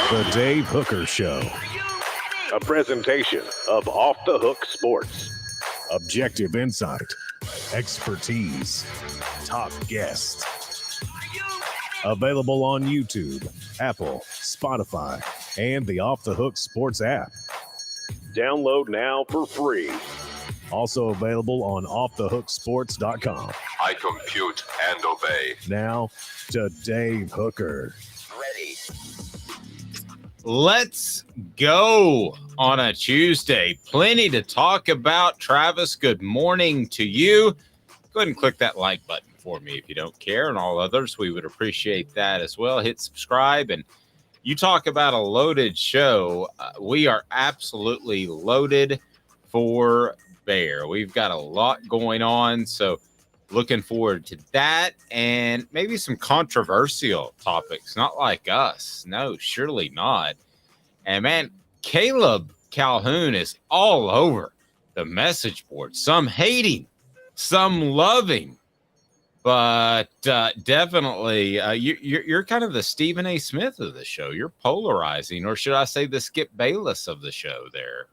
The Dave Hooker Show. A presentation of Off the Hook Sports. Objective insight, expertise, top guests. Available on YouTube, Apple, Spotify, and the Off the Hook Sports app. Download now for free. Also available on offthehooksports.com. I compute and obey. Now to Dave Hooker. Ready. Let's go on a Tuesday. Plenty to talk about. Travis, good morning to you. Go ahead and click that like button for me if you don't care, and all others, we would appreciate that as well. Hit subscribe, and you talk about a loaded show. We are absolutely loaded for bear. We've got a lot going on, so looking forward to that and maybe some controversial topics. Not like us. No, surely not. And man, Caleb Calhoun is all over the message board. Some hating, some loving, but definitely you're kind of the Stephen A. Smith of the show. You're polarizing, or should I say the Skip Bayless of the show there,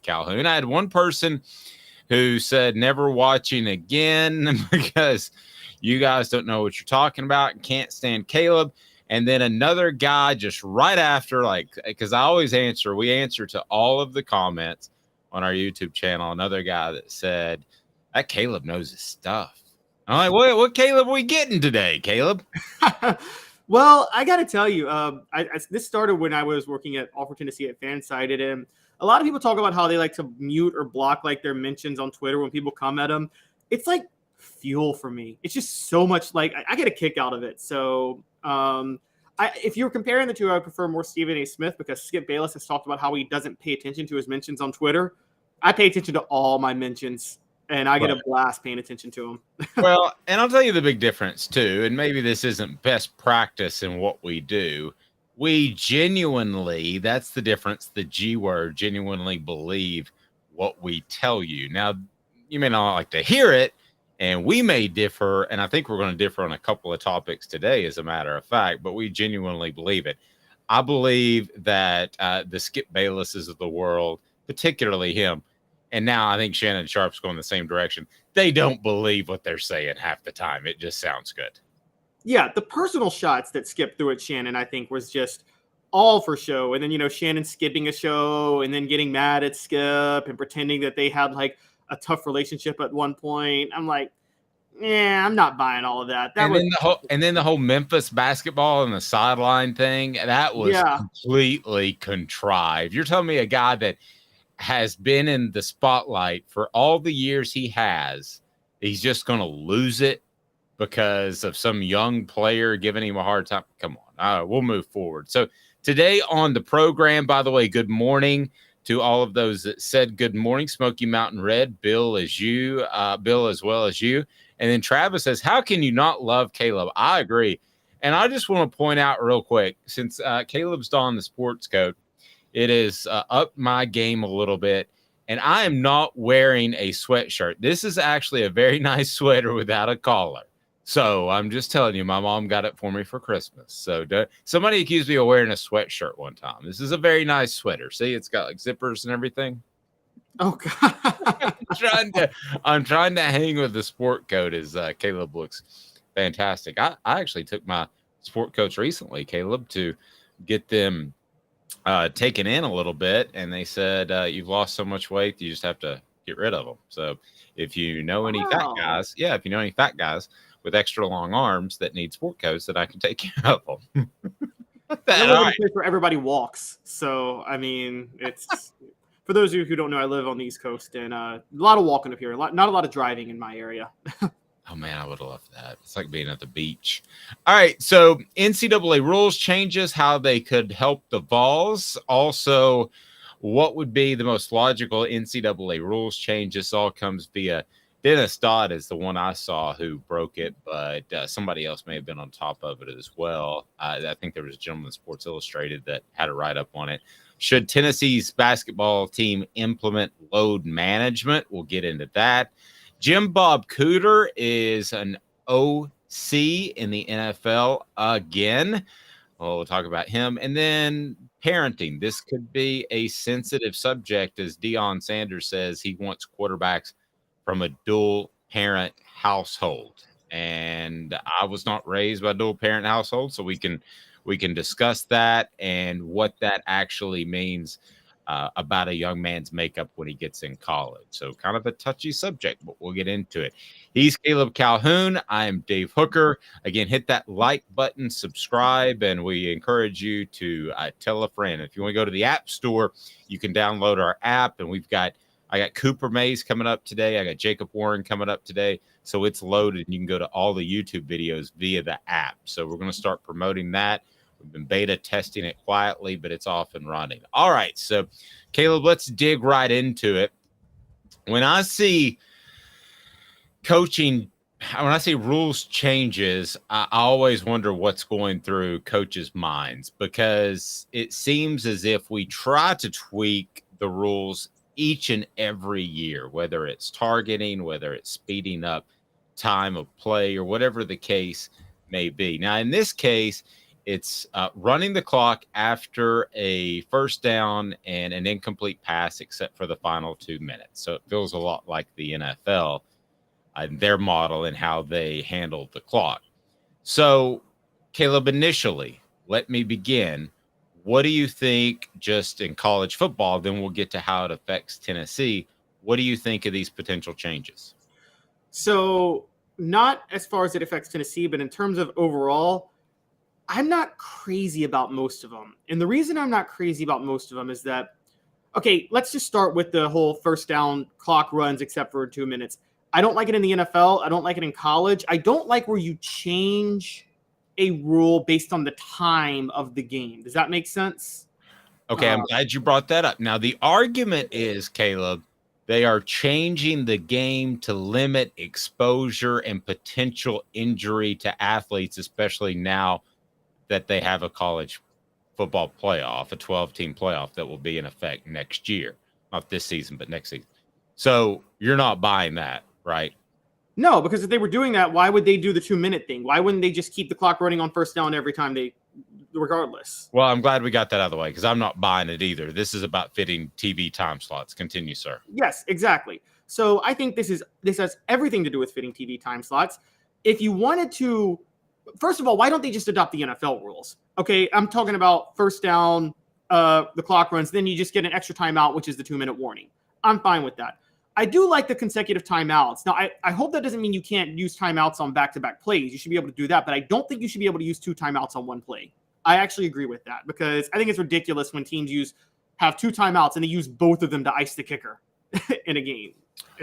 Calhoun. I had one person who said never watching again because you guys don't know what you're talking about and can't stand Caleb. And then another guy just right after, like, because we answer to all of the comments on our YouTube channel. Another guy that said, that Caleb knows his stuff. I'm like, what Caleb are we getting today, Caleb? Well, I got to tell you, this started when I was working at All for Tennessee at Fansided, and a lot of people talk about how they like to mute or block like their mentions on Twitter when people come at them. It's like fuel for me. It's just so much, like, I get a kick out of it. So if you're comparing the two, I would prefer more Stephen A. Smith because Skip Bayless has talked about how he doesn't pay attention to his mentions on Twitter. I pay attention to all my mentions, and I get a blast paying attention to them. Well, and I'll tell you the big difference too, and maybe this isn't best practice in what we do. We genuinely, that's the difference, the G word, genuinely believe what we tell you. Now, you may not like to hear it, and we may differ, and I think we're going to differ on a couple of topics today, as a matter of fact, but we genuinely believe it. I believe that the Skip Baylesses of the world, particularly him, and now I think Shannon Sharp's going the same direction, they don't believe what they're saying half the time. It just sounds good. Yeah, the personal shots that Skip threw at Shannon, I think, was just all for show. And then, Shannon skipping a show and then getting mad at Skip and pretending that they had like a tough relationship at one point. I'm like, I'm not buying all of that. And then the whole Memphis basketball and the sideline thing, that was completely contrived. You're telling me a guy that has been in the spotlight for all the years he has, he's just going to lose it because of some young player giving him a hard time? Come on. We'll move forward. So today on the program, by the way, good morning to all of those that said good morning. Smoky Mountain Red, Bill as well as you. And then Travis says, how can you not love Caleb? I agree. And I just want to point out real quick, since Caleb's donned the sports coat, it is up my game a little bit. And I am not wearing a sweatshirt. This is actually a very nice sweater without a collar. So I'm just telling you, my mom got it for me for Christmas. So somebody accused me of wearing a sweatshirt one time. This is a very nice sweater. See, it's got like zippers and everything. Oh, God. I'm trying to hang with the sport coat as Caleb looks fantastic. I actually took my sport coats recently, Caleb, to get them taken in a little bit. And they said, you've lost so much weight, you just have to get rid of them. So if you know any fat guys with extra long arms that need sport coats, that I can take care of them. I live in a place where everybody walks. So, I mean, it's for those of you who don't know, I live on the East Coast, and a lot of walking up here, not a lot of driving in my area. Oh, man, I would love that. It's like being at the beach. All right, so NCAA rules changes, how they could help the Vols. Also, what would be the most logical NCAA rules change? This all comes via Dennis Dodd is the one I saw who broke it, but somebody else may have been on top of it as well. I think there was a gentleman in Sports Illustrated that had a write-up on it. Should Tennessee's basketball team implement load management? We'll get into that. Jim Bob Cooter is an OC in the NFL again. Well, we'll talk about him. And then parenting. This could be a sensitive subject, as Deion Sanders says he wants quarterbacks from a dual parent household. And I was not raised by a dual parent household, so we can discuss that and what that actually means about a young man's makeup when he gets in college. So kind of a touchy subject, but we'll get into it. He's Caleb Calhoun. I am Dave Hooker. Again, hit that like button, subscribe, and we encourage you to tell a friend. If you want to go to the App Store, you can download our app, and I got Cooper Mays coming up today. I got Jacob Warren coming up today. So it's loaded, and you can go to all the YouTube videos via the app. So we're going to start promoting that. We've been beta testing it quietly, but it's off and running. All right. So, Caleb, let's dig right into it. When I see rules changes, I always wonder what's going through coaches' minds, because it seems as if we try to tweak the rules each and every year, whether it's targeting, whether it's speeding up time of play, or whatever the case may be. Now, in this case, it's running the clock after a first down and an incomplete pass, except for the final 2 minutes. So it feels a lot like the NFL and their model and how they handle the clock. So, Caleb, initially, let me begin. What do you think, just in college football? Then we'll get to how it affects Tennessee. What do you think of these potential changes? So, not as far as it affects Tennessee, but in terms of overall, I'm not crazy about most of them. And the reason I'm not crazy about most of them is that, okay, let's just start with the whole first down clock runs except for 2 minutes. I don't like it in the NFL. I don't like it in college. I don't like where you change a rule based on the time of the game. Does that make sense? Okay, I'm glad you brought that up. Now, the argument is, Caleb, they are changing the game to limit exposure and potential injury to athletes, especially now that they have a college football playoff, a 12-team playoff that will be in effect next year. Not this season, but next season. So you're not buying that, right? No, because if they were doing that, why would they do the 2 minute thing? Why wouldn't they just keep the clock running on first down every time regardless? Well, I'm glad we got that out of the way, because I'm not buying it either. This is about fitting TV time slots. Continue, sir. Yes, exactly. So I think this has everything to do with fitting TV time slots. If you wanted to, first of all, why don't they just adopt the NFL rules? Okay, I'm talking about first down, the clock runs, then you just get an extra timeout, which is the 2 minute warning. I'm fine with that. I do like the consecutive timeouts. Now, I hope that doesn't mean you can't use timeouts on back-to-back plays. You should be able to do that, but I don't think you should be able to use 2 timeouts on 1 play. I actually agree with that, because I think it's ridiculous when teams have 2 timeouts and they use both of them to ice the kicker in a game.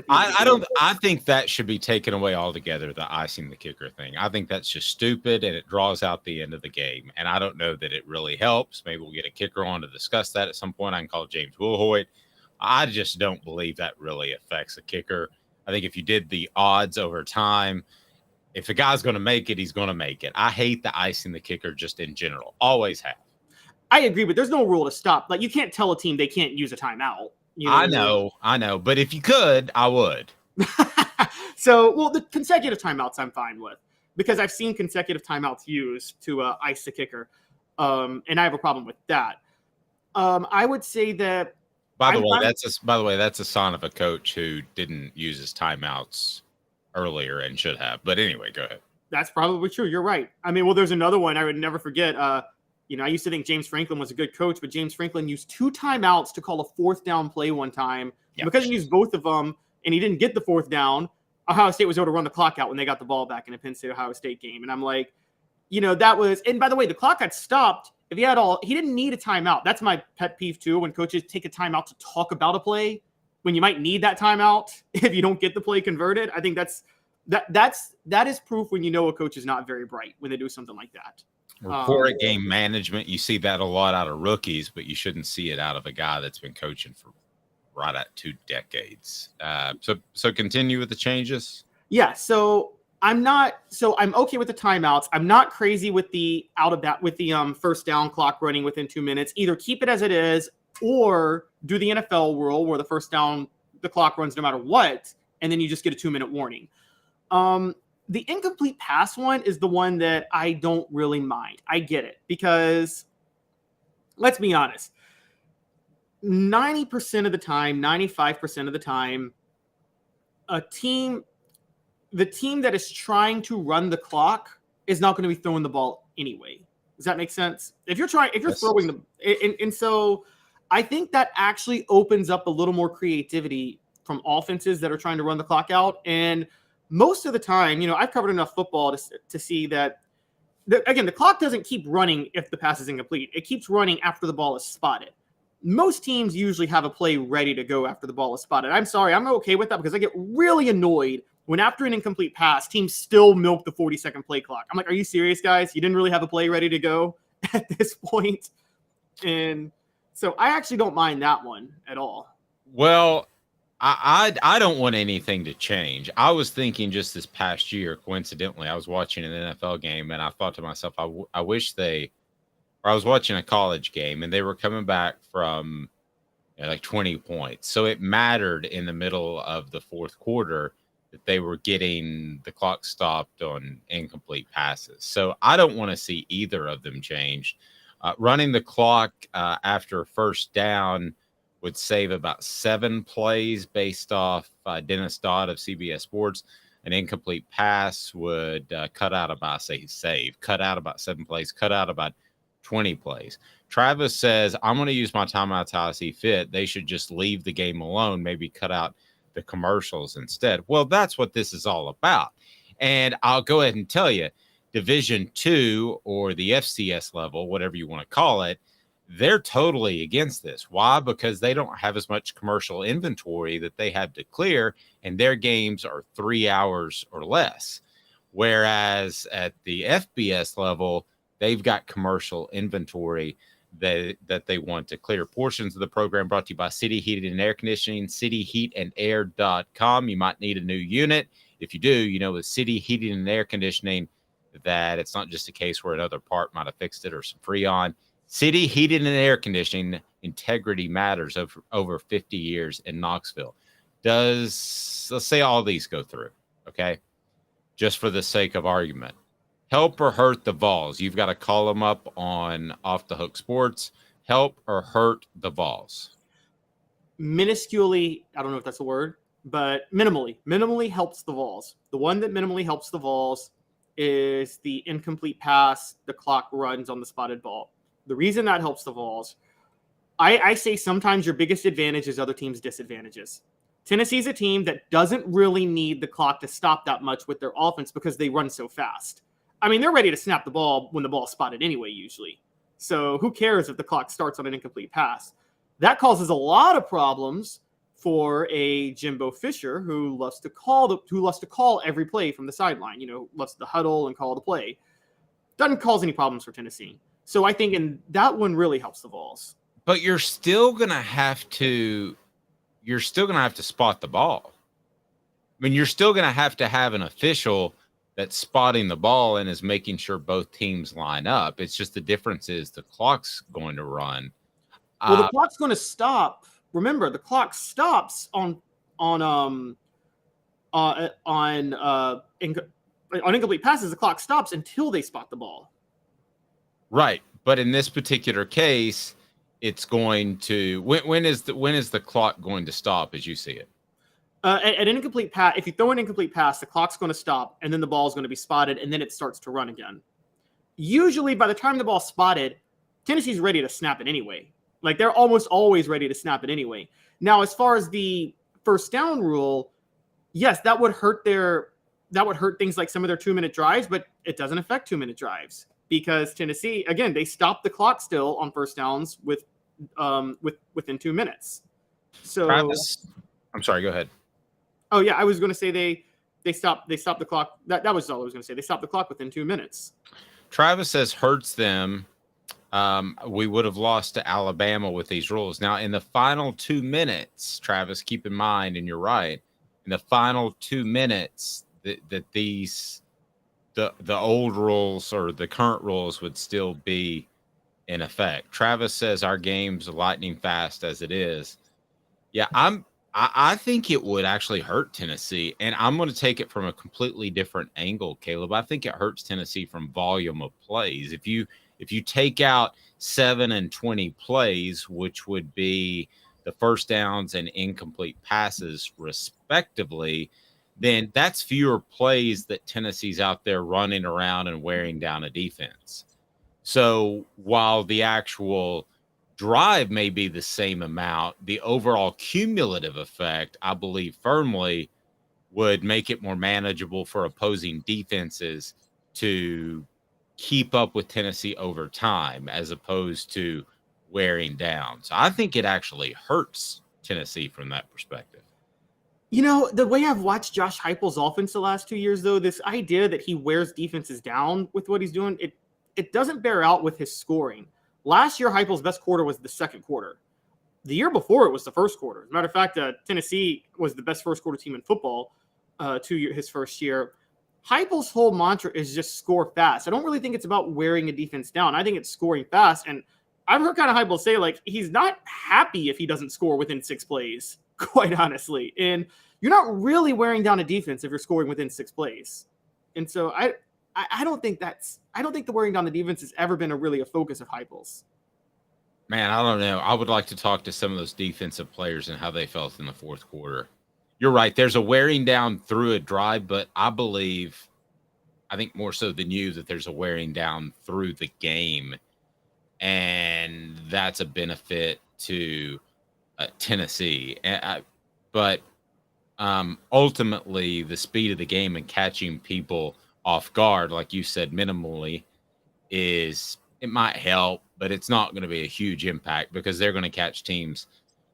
I think that should be taken away altogether, the icing the kicker thing. I think that's just stupid, and it draws out the end of the game. And I don't know that it really helps. Maybe we'll get a kicker on to discuss that at some point. I can call James Wilhoit. I just don't believe that really affects a kicker. I think if you did the odds over time, if a guy's going to make it, he's going to make it. I hate the icing the kicker just in general. Always have. I agree, but there's no rule to stop. Like, you can't tell a team they can't use a timeout. You know I know. But if you could, I would. So, well, the consecutive timeouts I'm fine with, because I've seen consecutive timeouts used to ice the kicker, and I have a problem with that. I would say that. By the way, that's a sign of a coach who didn't use his timeouts earlier and should have. But anyway, go ahead. That's probably true. You're right. I mean, well, there's another one I would never forget. I used to think James Franklin was a good coach, but James Franklin used 2 timeouts to call a 4th down play one time. Yep. Because he used both of them and he didn't get the 4th down, Ohio State was able to run the clock out when they got the ball back in a Penn State Ohio State game. And I'm like, that was, and by the way, the clock got stopped. If he didn't need a timeout. That's my pet peeve too, when coaches take a timeout to talk about a play when you might need that timeout if you don't get the play converted. I think that is proof when a coach is not very bright when they do something like that. Report game management. You see that a lot out of rookies, but you shouldn't see it out of a guy that's been coaching for right at 2 decades. So continue with the changes. Yeah. So I'm okay with the timeouts. I'm not crazy with the first down clock running within 2 minutes. Either keep it as it is or do the NFL rule where the first down, the clock runs no matter what, and then you just get a 2 minute warning. The incomplete pass one is the one that I don't really mind. I get it because let's be honest. 90% of the time, 95% of the time, the team that is trying to run the clock is not going to be throwing the ball anyway. Does that make sense? If you're throwing and so I think that actually opens up a little more creativity from offenses that are trying to run the clock out. And most of the time, I've covered enough football to see that, the clock doesn't keep running if the pass is incomplete. It keeps running after the ball is spotted. Most teams usually have a play ready to go after the ball is spotted. I'm sorry, I'm okay with that because I get really annoyed when after an incomplete pass, teams still milk the 40-second play clock. I'm like, are you serious, guys? You didn't really have a play ready to go at this point? And so I actually don't mind that one at all. Well, I don't want anything to change. I was thinking just this past year, coincidentally, I was watching an NFL game and I thought to myself, I wish I was watching a college game and they were coming back from like 20 points. So it mattered in the middle of the fourth quarter that they were getting the clock stopped on incomplete passes. So I don't want to see either of them changed. Running the clock after first down would save about 7 plays based off Dennis Dodd of CBS Sports. An incomplete pass would cut out about 7 plays, cut out about 20 plays. Travis says, I'm going to use my timeouts how I see fit. They should just leave the game alone, maybe cut out the commercials instead. Well, that's what this is all about. And I'll go ahead and tell you, Division II or the FCS level, whatever you want to call it, they're totally against this. Why? Because they don't have as much commercial inventory that they have to clear, and their games are 3 hours or less. Whereas at the FBS level, they've got commercial inventory that they want to clear. Portions of the program brought to you by City Heating and Air Conditioning, cityheatandair.com. You might need a new unit. If you do, with City Heating and Air Conditioning, that it's not just a case where another part might have fixed it or some Freon. City Heating and Air Conditioning, integrity matters over 50 years in Knoxville. Let's say all these go through, okay? Just for the sake of argument. Help or hurt the Vols? You've got to call them up on Off the Hook Sports. Help or hurt the Vols? Minusculely, I don't know if that's a word, but minimally helps the Vols. The one that minimally helps the Vols is the incomplete pass, the clock runs on the spotted ball. The reason that helps the Vols, I say sometimes your biggest advantage is other teams' disadvantages. Tennessee's a team that doesn't really need the clock to stop that much with their offense because they run so fast. I mean, they're ready to snap the ball when the ball's spotted anyway, usually. So who cares if the clock starts on an incomplete pass? That causes a lot of problems for a Jimbo Fisher who loves to call every play from the sideline, loves to huddle and call the play. Doesn't cause any problems for Tennessee. So I think that one really helps the Vols. But you're still going to have to spot the ball. I mean, you're still going to have an official that's spotting the ball and is making sure both teams line up. It's just the difference is the clock's going to run. Well, the clock's going to stop. Remember, the clock stops on incomplete passes. The clock stops until they spot the ball. Right, but in this particular case, it's going to. When is the clock going to stop as you see it? At an incomplete pass, if you throw an incomplete pass, the clock's going to stop, and then the ball is going to be spotted, and then it starts to run again. Usually, by the time the ball's spotted, Tennessee's ready to snap it anyway. Like, they're almost always ready to snap it anyway. Now, as far as the first down rule, yes, that would hurt things like some of their 2-minute drives, but it doesn't affect 2-minute drives because Tennessee, again, they stop the clock still on first downs within 2 minutes. So, Travis, I'm sorry, go ahead. Oh yeah, I was going to say they stopped the clock. That was all I was going to say. They stopped the clock within 2 minutes. Travis says hurts them. We would have lost to Alabama with these rules. Now, in the final 2 minutes, Travis, keep in mind, and you're right, in the final 2 minutes, that the old rules or the current rules would still be in effect. Travis says our game's lightning fast as it is. Yeah, I think it would actually hurt Tennessee, and I'm going to take it from a completely different angle, Caleb. I think it hurts Tennessee from volume of plays. If you take out 7 and 20 plays, which would be the first downs and incomplete passes, respectively, then that's fewer plays that Tennessee's out there running around and wearing down a defense. So while the actual drive may be the same amount, the overall cumulative effect, I believe firmly, would make it more manageable for opposing defenses to keep up with Tennessee over time as opposed to wearing down. So I think it actually hurts Tennessee from that perspective. You know, the way I've watched Josh Heupel's offense the last 2 years, though, this idea that he wears defenses down with what he's doing, it doesn't bear out with his scoring. Last year, Heupel's best quarter was the second quarter. The year before, it was the first quarter. As a matter of fact, Tennessee was the best first quarter team in football his first year. Heupel's whole mantra is just score fast. I don't really think it's about wearing a defense down. I think it's scoring fast. And I've heard kind of Heupel say, like, he's not happy if he doesn't score within 6 plays, quite honestly. And you're not really wearing down a defense if you're scoring within 6 plays. And so I don't think the wearing down the defense has ever been really a focus of Heupel's. Man, I don't know. I would like to talk to some of those defensive players and how they felt in the fourth quarter. You're right. There's a wearing down through a drive, but I think more so than you, that there's a wearing down through the game. And that's a benefit to Tennessee. But ultimately, the speed of the game and catching people off guard, like you said, minimally, it might help, but it's not going to be a huge impact because they're going to catch teams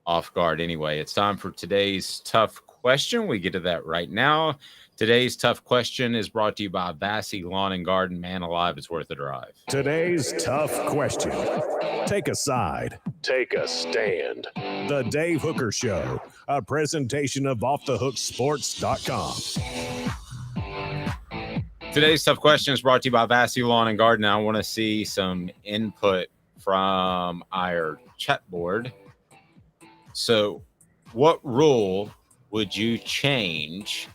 off guard anyway. It's time for today's tough question. We get to that right now. Today's tough question is brought to you by Vassy Lawn and Garden. Man alive, it's worth a drive. Today's tough question. Take a side. Take a stand. The Dave Hooker Show, a presentation of offthehooksports.com. Today's tough question is brought to you by Vassy Lawn and Garden. I want to see some input from our chat board. So, what rule would you change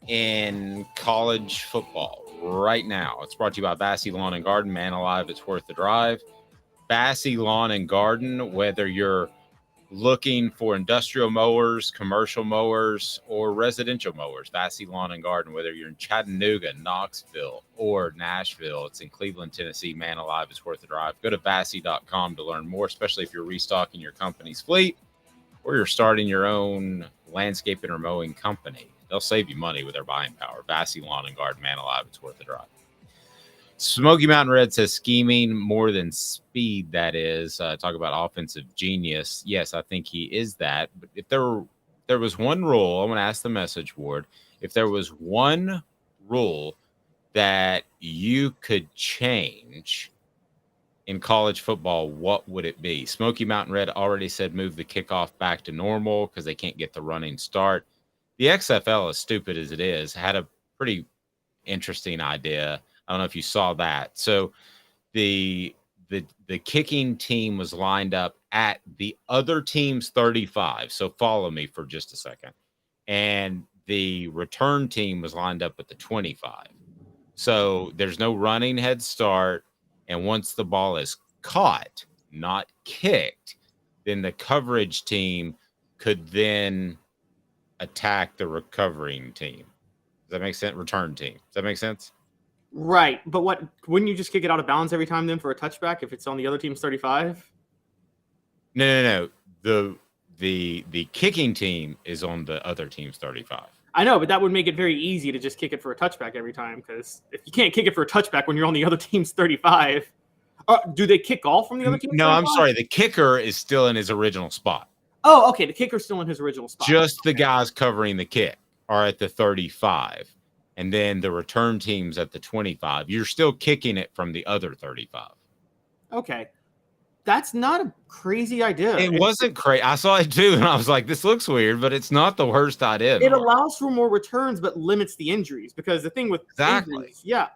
in college football right now? It's brought to you by Vassy Lawn and Garden. Man alive, it's worth the drive. Vassy Lawn and Garden, whether you're looking for industrial mowers, commercial mowers, or residential mowers, Vassy Lawn and Garden, whether you're in Chattanooga, Knoxville, or Nashville, it's in Cleveland, Tennessee, man alive, it's worth the drive. Go to Vassy.com to learn more, especially if you're restocking your company's fleet or you're starting your own landscaping or mowing company. They'll save you money with their buying power. Vassy Lawn and Garden, man alive, it's worth the drive. Smoky Mountain Red says scheming more than speed, that is. Talk about offensive genius. Yes, I think he is that. But if there was one rule, I'm going to ask the message board, if there was one rule that you could change in college football, what would it be? Smoky Mountain Red already said move the kickoff back to normal because they can't get the running start. The XFL, as stupid as it is, had a pretty interesting idea. I don't know if you saw that. So the kicking team was lined up at the other team's 35. So follow me for just a second. And the return team was lined up at the 25. So there's no running head start. And once the ball is caught, not kicked, then the coverage team could then attack the recovering team. Does that make sense? Return team. Does that make sense? Right. But wouldn't you just kick it out of bounds every time then for a touchback if it's on the other team's 35? No. The kicking team is on the other team's 35. I know, but that would make it very easy to just kick it for a touchback every time, because if you can't kick it for a touchback when you're on the other team's 35, do they kick off from the other team's 35? No, I'm sorry. The kicker is still in his original spot. Oh, okay. The kicker's still in his original spot. Just the guys covering the kick are at the 35, and then the return team's at the 25. You're still kicking it from the other 35. Okay. That's not a crazy idea. It wasn't crazy. I saw it too, and I was like, this looks weird, but it's not the worst idea. It allows for more returns, but limits the injuries, because the thing with exactly. Injuries, even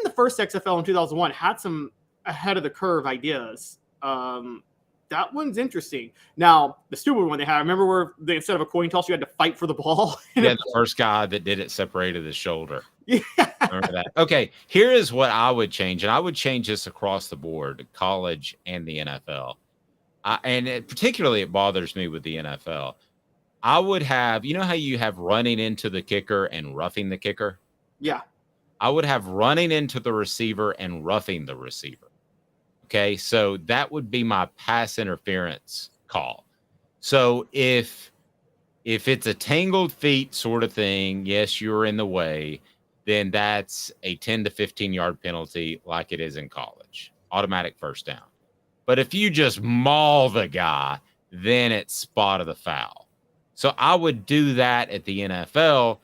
the first XFL in 2001 had some ahead of the curve ideas. That one's interesting. Now, the stupid one they had, remember where instead of a coin toss, you had to fight for the ball? Yeah, the first guy that did it separated his shoulder. Yeah. Remember that. Okay, here is what I would change, and I would change this across the board, college and the NFL. Particularly, it bothers me with the NFL. I would have, you know how you have running into the kicker and roughing the kicker? Yeah. I would have running into the receiver and roughing the receiver. Okay, so that would be my pass interference call. So if it's a tangled feet sort of thing, yes, you're in the way, then that's a 10 to 15 yard penalty like it is in college. Automatic first down. But if you just maul the guy, then it's spot of the foul. So I would do that at the NFL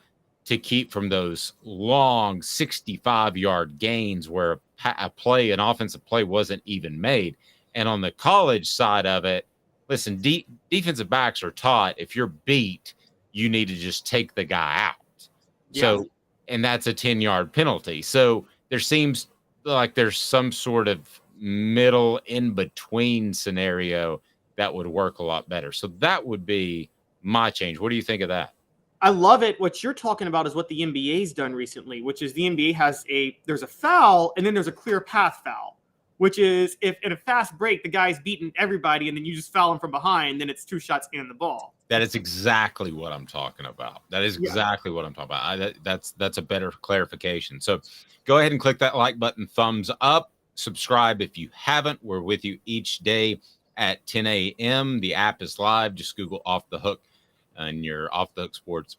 to keep from those long 65-yard gains where an offensive play wasn't even made. And on the college side of it, listen, defensive backs are taught if you're beat, you need to just take the guy out. Yeah. So, and that's a 10-yard penalty. So there seems like there's some sort of middle in between scenario that would work a lot better. So that would be my change. What do you think of that? I love it. What you're talking about is what the NBA's done recently, which is the NBA has there's a foul and then there's a clear path foul, which is if in a fast break, the guy's beating everybody and then you just foul him from behind, then it's 2 shots and the ball. That is exactly what I'm talking about. That is exactly what I'm talking about. That's a better clarification. So go ahead and click that like button, thumbs up, subscribe if you haven't. We're with you each day at 10 a.m. The app is live. Just Google Off the Hook and your Off the Hook Sports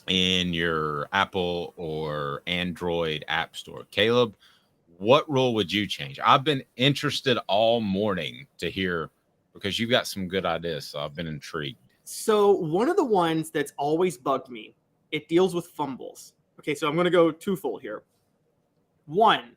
in your Apple or Android app store. Caleb, what rule would you change? I've been interested all morning to hear because you've got some good ideas. So I've been intrigued. So one of the ones that's always bugged me, it deals with fumbles. Okay, so I'm going to go twofold here. One,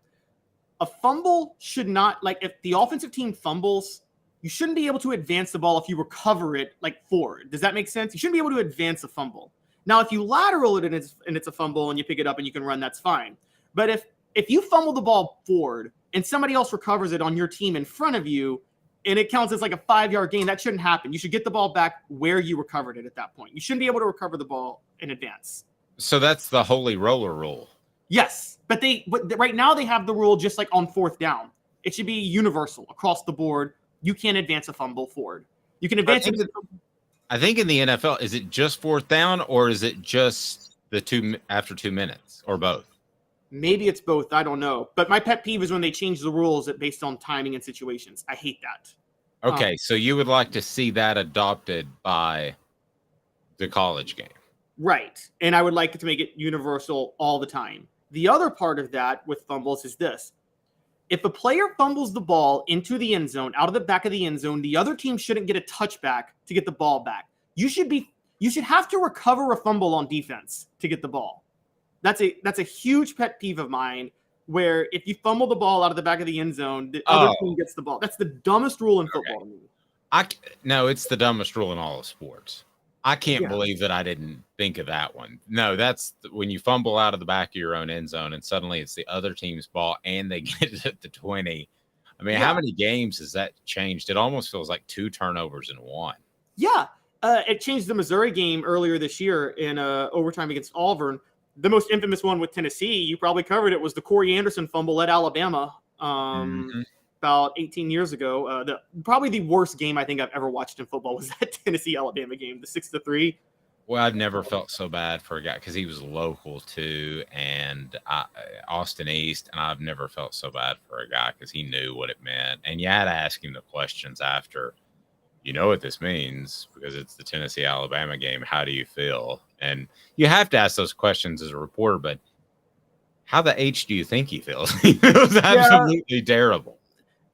a fumble should not, like if the offensive team fumbles, you shouldn't be able to advance the ball if you recover it like forward. Does that make sense? You shouldn't be able to advance a fumble. Now, if you lateral it and it's a fumble and you pick it up and you can run, that's fine. But if you fumble the ball forward and somebody else recovers it on your team in front of you and it counts as like a 5-yard gain, that shouldn't happen. You should get the ball back where you recovered it at that point. You shouldn't be able to recover the ball in advance. So that's the holy roller rule. Yes, but right now they have the rule just like on 4th down. It should be universal across the board. You can't advance a fumble forward. You can advance it. I think in the NFL, is it just 4th down or is it just after 2 minutes or both? Maybe it's both. I don't know. But my pet peeve is when they change the rules based on timing and situations. I hate that. Okay, so you would like to see that adopted by the college game. Right. And I would like to make it universal all the time. The other part of that with fumbles is this. If a player fumbles the ball into the end zone, out of the back of the end zone, the other team shouldn't get a touchback to get the ball back. You should have to recover a fumble on defense to get the ball. That's a huge pet peeve of mine, where if you fumble the ball out of the back of the end zone, the other team gets the ball. That's the dumbest rule in football to me. No, it's the dumbest rule in all of sports. I can't believe that I didn't think of that one. No, that's when you fumble out of the back of your own end zone and suddenly it's the other team's ball and they get it at the 20. I mean, how many games has that changed? It almost feels like 2 turnovers in 1. Yeah. It changed the Missouri game earlier this year in overtime against Auburn. The most infamous one with Tennessee, you probably covered it, was the Corey Anderson fumble at Alabama about 18 years ago. Probably the worst game I think I've ever watched in football was that Tennessee-Alabama game, the 6-3. Well, I've never felt so bad for a guy because he was local too, and Austin East, and I've never felt so bad for a guy because he knew what it meant. And you had to ask him the questions after, you know what this means because it's the Tennessee-Alabama game. How do you feel? And you have to ask those questions as a reporter, but how the H do you think he feels? He feels absolutely terrible.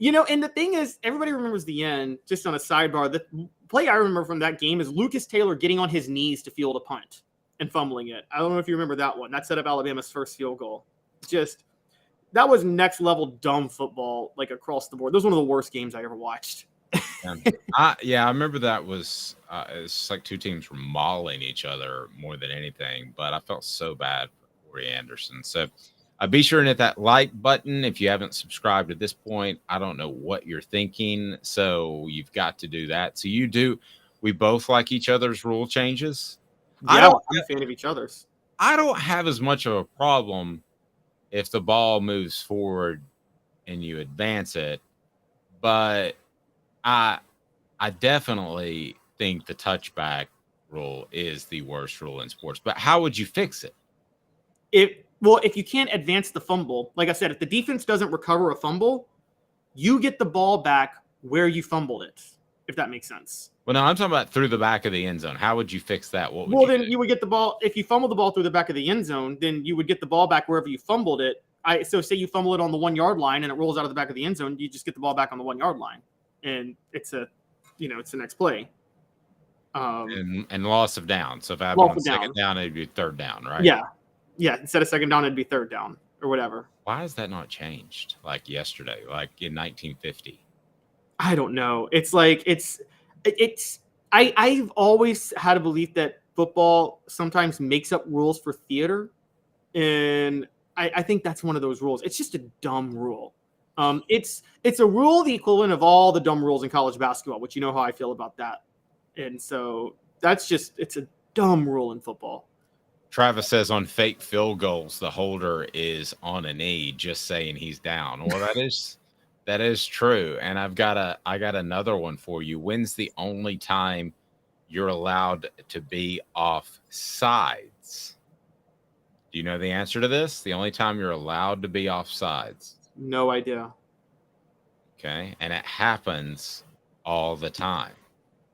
You know, and the thing is, everybody remembers the end. Just on a sidebar, the play I remember from that game is Lucas Taylor getting on his knees to field a punt and fumbling it. I don't know if you remember that one. That set up Alabama's first field goal. That was next level dumb football, like across the board. That was one of the worst games I ever watched. I remember that was it's like 2 teams were mauling each other more than anything, but I felt so bad for Corey Anderson. So be sure and hit that like button if you haven't subscribed at this point. I don't know what you're thinking, so you've got to do that. So you do. We both like each other's rule changes. Yeah, I'm a fan of each other's. I don't have as much of a problem if the ball moves forward and you advance it. But I definitely think the touchback rule is the worst rule in sports. But how would you fix it? If you can't advance the fumble, like I said, if the defense doesn't recover a fumble, you get the ball back where you fumbled it, if that makes sense. Well, no, I'm talking about through the back of the end zone. How would you fix that? You would get the ball. If you fumble the ball through the back of the end zone, then you would get the ball back wherever you fumbled it. So say you fumble it on the 1 yard line and it rolls out of the back of the end zone, you just get the ball back on the 1 yard line, and it's the next play. And loss of down. So if I have on second down, it'd be third down, right? Yeah. Instead of second down, it'd be third down or whatever. Why has that not changed? Like yesterday, like in 1950. I don't know. It's like I've always had a belief that football sometimes makes up rules for theater, and I think that's one of those rules. It's just a dumb rule. It's a rule the equivalent of all the dumb rules in college basketball, which you know how I feel about that. And so it's a dumb rule in football. Travis says on fake field goals, the holder is on a knee, just saying he's down. Well, that is true. And I got another one for you. When's the only time you're allowed to be off sides? Do you know the answer to this? The only time you're allowed to be off sides? No idea. Okay. And it happens all the time.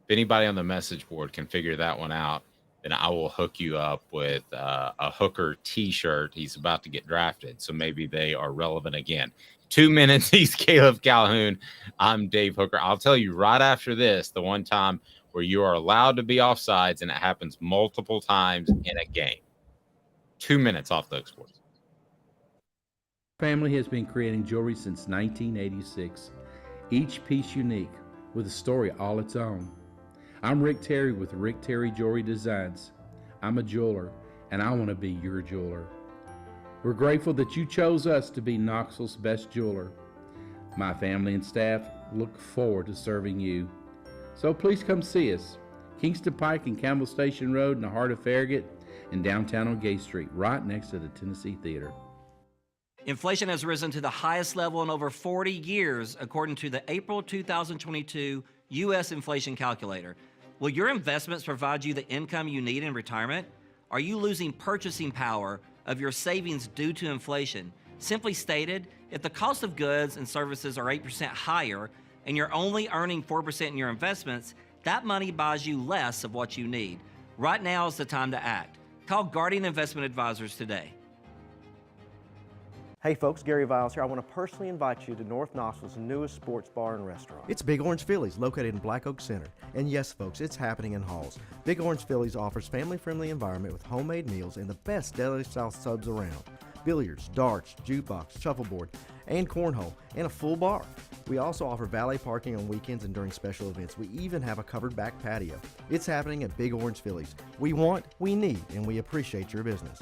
If anybody on the message board can figure that one out, then I will hook you up with a Hooker t-shirt. He's about to get drafted, so maybe they are relevant again. 2 minutes. He's Caleb Calhoun. I'm Dave Hooker. I'll tell you right after this, the one time where you are allowed to be offsides, and it happens multiple times in a game. 2 minutes off the Sports. Family has been creating jewelry since 1986. Each piece unique, with a story all its own. I'm Rick Terry with Rick Terry Jewelry Designs. I'm a jeweler, and I want to be your jeweler. We're grateful that you chose us to be Knoxville's best jeweler. My family and staff look forward to serving you. So please come see us. Kingston Pike and Campbell Station Road in the heart of Farragut and downtown on Gay Street, right next to the Tennessee Theater. Inflation has risen to the highest level in over 40 years, according to the April 2022 U.S. Inflation Calculator. Will your investments provide you the income you need in retirement? Are you losing purchasing power of your savings due to inflation? Simply stated, if the cost of goods and services are 8% higher and you're only earning 4% in your investments, that money buys you less of what you need. Right now is the time to act. Call Guardian Investment Advisors today. Hey folks, Gary Viles here. I want to personally invite you to North Knoxville's newest sports bar and restaurant. It's Big Orange Phillies, located in Black Oak Center. And yes folks, it's happening in Halls. Big Orange Phillies offers family-friendly environment with homemade meals and the best deli-style subs around. Billiards, darts, jukebox, shuffleboard, and cornhole, and a full bar. We also offer valet parking on weekends and during special events. We even have a covered back patio. It's happening at Big Orange Phillies. We want, we need, and we appreciate your business.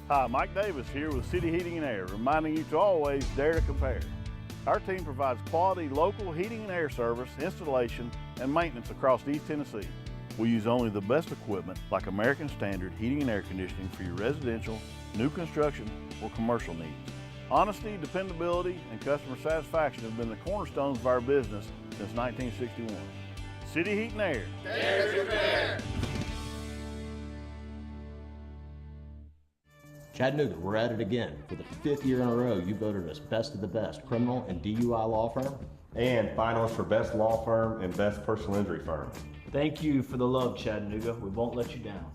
Hi, Mike Davis here with City Heating and Air, reminding you to always dare to compare. Our team provides quality local heating and air service, installation, and maintenance across East Tennessee. We use only the best equipment like American Standard heating and air conditioning for your residential, new construction, or commercial needs. Honesty, dependability, and customer satisfaction have been the cornerstones of our business since 1961. City Heat and Air. Dare to compare. Chattanooga, we're at it again. For the 5th year in a row, you voted us best of the best criminal and DUI law firm. And finalists for best law firm and best personal injury firm. Thank you for the love, Chattanooga. We won't let you down.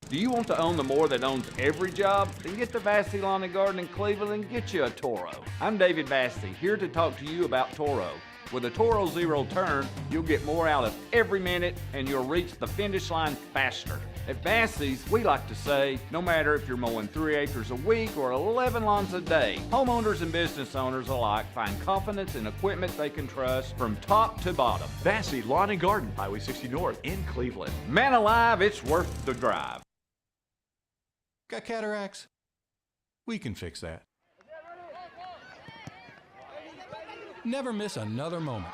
Do you want to own the more that owns every job? Then get to Vassey Lawn and Garden in Cleveland and get you a Toro. I'm David Vassey, here to talk to you about Toro. With a Toro Zero Turn, you'll get more out of every minute and you'll reach the finish line faster. At Vassey's, we like to say, no matter if you're mowing 3 acres a week or 11 lawns a day, homeowners and business owners alike find confidence in equipment they can trust from top to bottom. Vassey Lawn and Garden, Highway 60 North in Cleveland. Man alive, it's worth the drive. Got cataracts? We can fix that. Never miss another moment.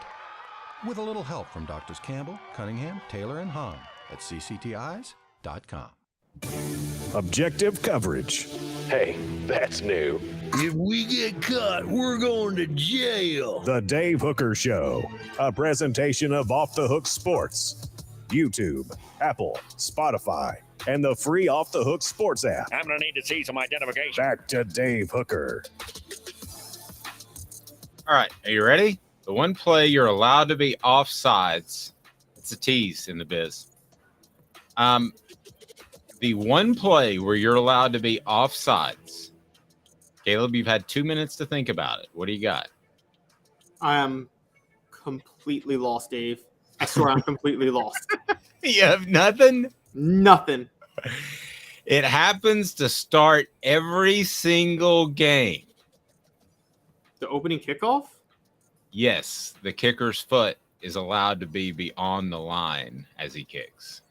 With a little help from Doctors Campbell, Cunningham, Taylor, and Hahn at ccteyes.com. Objective coverage. Hey, that's new. If we get caught, we're going to jail. The Dave Hooker Show, a presentation of Off the Hook Sports. YouTube, Apple, Spotify, and the free Off the Hook Sports app. I'm going to need to see some identification. Back to Dave Hooker. All right, are you ready? The one play you're allowed to be offsides. It's a tease in the biz. The one play where you're allowed to be offsides. Caleb, you've had 2 minutes to think about it. What do you got? I am completely lost, Dave. I swear I'm completely lost. You have nothing? Nothing. It happens to start every single game. The opening kickoff? Yes, the kicker's foot is allowed to be beyond the line as he kicks.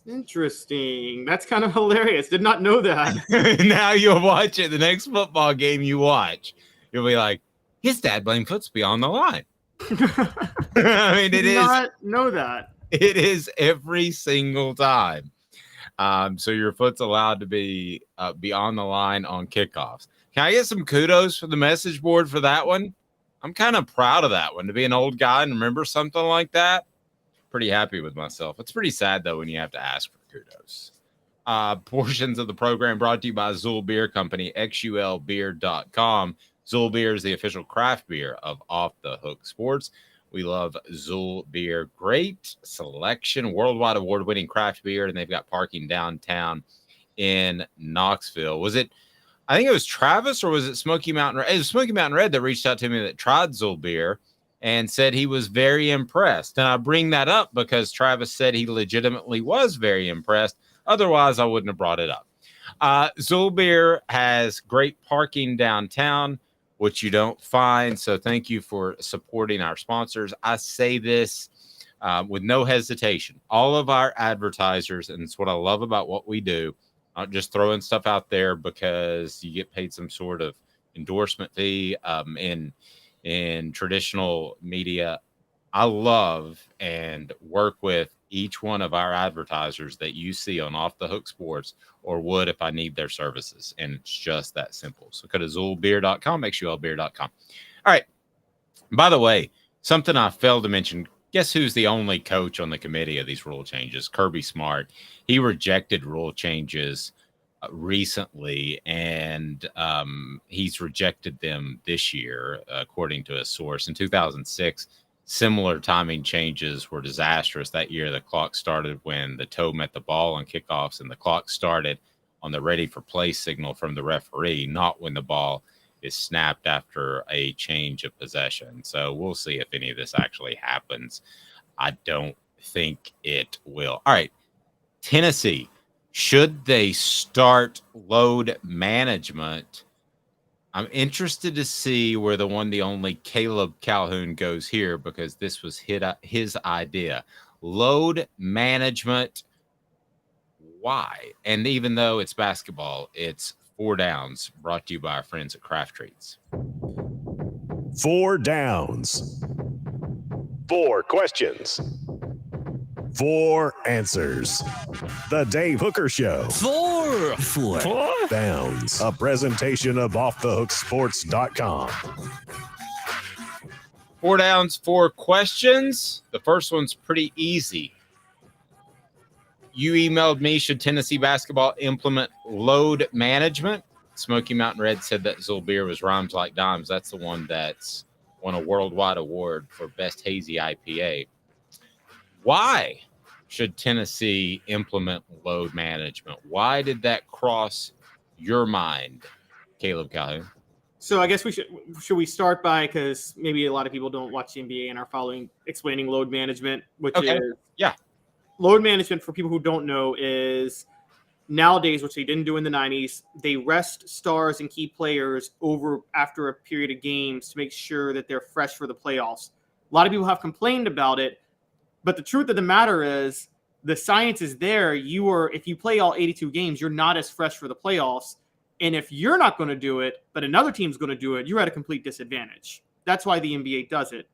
Interesting. That's kind of hilarious. Did not know that. Now you'll watch it. The next football game you watch, you'll be like, his dad blamed foot's beyond the line. I mean, Did not know that. It is every single time. So your foot's allowed to be beyond the line on kickoffs. Can I get some kudos for the message board for that one? I'm kind of proud of that one, to be an old guy and remember something like that. Pretty happy with myself. It's pretty sad, though, when you have to ask for kudos. Portions of the program brought to you by Zool Beer Company, xulbeer.com. Zool Beer is the official craft beer of Off the Hook Sports. We love Zool Beer. Great selection, worldwide award-winning craft beer, and they've got parking downtown in Knoxville. I think it was Travis, or was it Smoky Mountain Red? It was Smoky Mountain Red that reached out to me that tried Zool Beer and said he was very impressed. And I bring that up because Travis said he legitimately was very impressed. Otherwise, I wouldn't have brought it up. Zool Beer has great parking downtown, which you don't find. So thank you for supporting our sponsors. I say this with no hesitation. All of our advertisers, and it's what I love about what we do, not just throwing stuff out there because you get paid some sort of endorsement fee in traditional media. I love and work with each one of our advertisers that you see on Off the Hook Sports, or would if I need their services. And it's just that simple. So go to ZoolBeer.com, xulbeer.com. All right. By the way, something I failed to mention. Guess who's the only coach on the committee of these rule changes? Kirby Smart. He rejected rule changes recently, and he's rejected them this year, according to a source. In 2006, similar timing changes were disastrous. That year, the clock started when the toe met the ball on kickoffs, and the clock started on the ready for play signal from the referee, not when the ball is snapped after a change of possession. So we'll see if any of this actually happens. I don't think it will. All right, Tennessee. Should they start load management? I'm interested to see where the only Caleb Calhoun goes here, because this was his idea. Load management. Why? And even though it's basketball, it's 4 downs, brought to you by our friends at Craft Treats. 4 downs. 4 questions. 4 answers. The Dave Hooker Show. 4 downs. A presentation of OffTheHookSports.com. 4 downs, 4 questions. The first one's pretty easy. You emailed me, should Tennessee basketball implement load management? Smoky Mountain Red said that Zool Beer was rhymes like dimes. That's the one that's won a worldwide award for best hazy IPA. Why should Tennessee implement load management? Why did that cross your mind, Caleb Calhoun? So I guess should we start by, because maybe a lot of people don't watch the NBA and are explaining load management, which is load management, for people who don't know, is nowadays, which they didn't do in the 90s, they rest stars and key players over after a period of games to make sure that they're fresh for the playoffs. A lot of people have complained about it, but the truth of the matter is the science is there. If you play all 82 games, you're not as fresh for the playoffs. And if you're not going to do it, but another team's going to do it, you're at a complete disadvantage. That's why the NBA does it.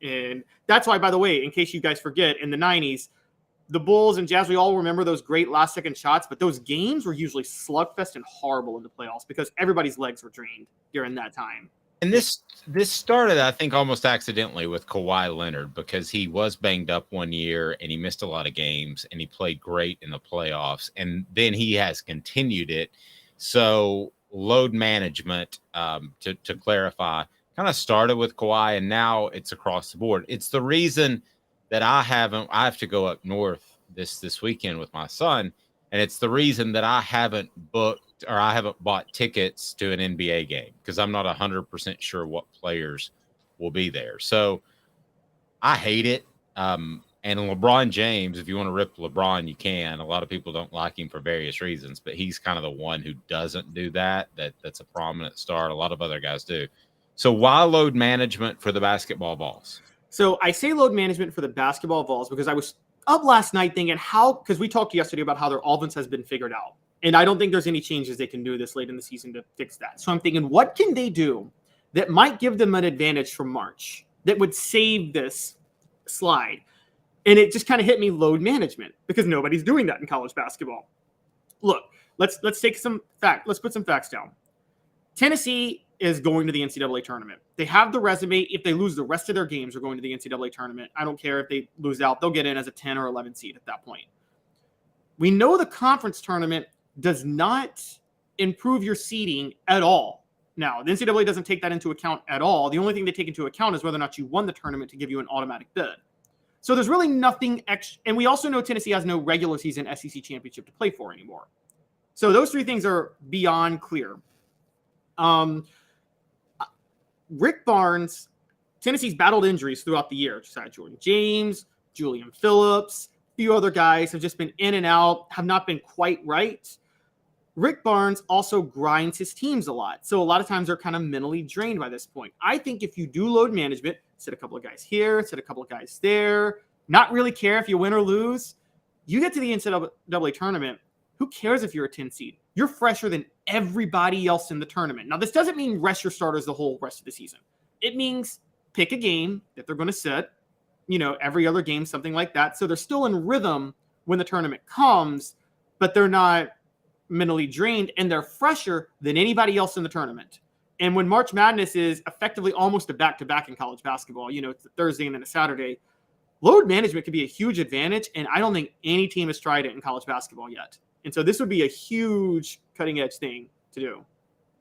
And that's why, by the way, in case you guys forget, in the 90s, the Bulls and Jazz, we all remember those great last-second shots, but those games were usually slugfest and horrible in the playoffs because everybody's legs were drained during that time. And this started, I think, almost accidentally with Kawhi Leonard because he was banged up one year and he missed a lot of games and he played great in the playoffs. And then he has continued it. So load management, to clarify, kind of started with Kawhi and now it's across the board. It's the reason that I have to go up north this weekend with my son. And it's the reason that I haven't bought tickets to an NBA game because I'm not 100% sure what players will be there. So I hate it. And LeBron James, if you want to rip LeBron, you can. A lot of people don't like him for various reasons, but he's kind of the one who doesn't do that's a prominent star. A lot of other guys do. So why load management for the basketball Vols? So I say load management for the basketball Vols because I was up last night thinking because we talked yesterday about how their offense has been figured out. And I don't think there's any changes they can do this late in the season to fix that. So I'm thinking, what can they do that might give them an advantage from March that would save this slide? And it just kind of hit me, load management, because nobody's doing that in college basketball. Look, let's take let's put some facts down. Tennessee is going to the NCAA tournament. They have the resume. If they lose the rest of their games, they're going to the NCAA tournament. I don't care if they lose out. They'll get in as a 10 or 11 seed at that point. We know the conference tournament does not improve your seeding at all. Now, the NCAA doesn't take that into account at all. The only thing they take into account is whether or not you won the tournament to give you an automatic bid. So there's really nothing extra. And we also know Tennessee has no regular season SEC championship to play for anymore. So those three things are beyond clear. Rick Barnes, Tennessee's battled injuries throughout the year. Just had Jordan James, Julian Phillips, a few other guys have just been in and out, have not been quite right. Rick Barnes also grinds his teams a lot. So a lot of times they're kind of mentally drained by this point. I think if you do load management, sit a couple of guys here, sit a couple of guys there, not really care if you win or lose, you get to the NCAA tournament, who cares if you're a 10 seed? You're fresher than everybody else in the tournament. Now, this doesn't mean rest your starters the whole rest of the season. It means pick a game that they're going to sit, every other game, something like that. So they're still in rhythm when the tournament comes, but they're not mentally drained and they're fresher than anybody else in the tournament. And when March Madness is effectively almost a back-to-back in college basketball, it's a Thursday and then a Saturday, load management could be a huge advantage. And I don't think any team has tried it in college basketball yet. And so this would be a huge cutting-edge thing to do.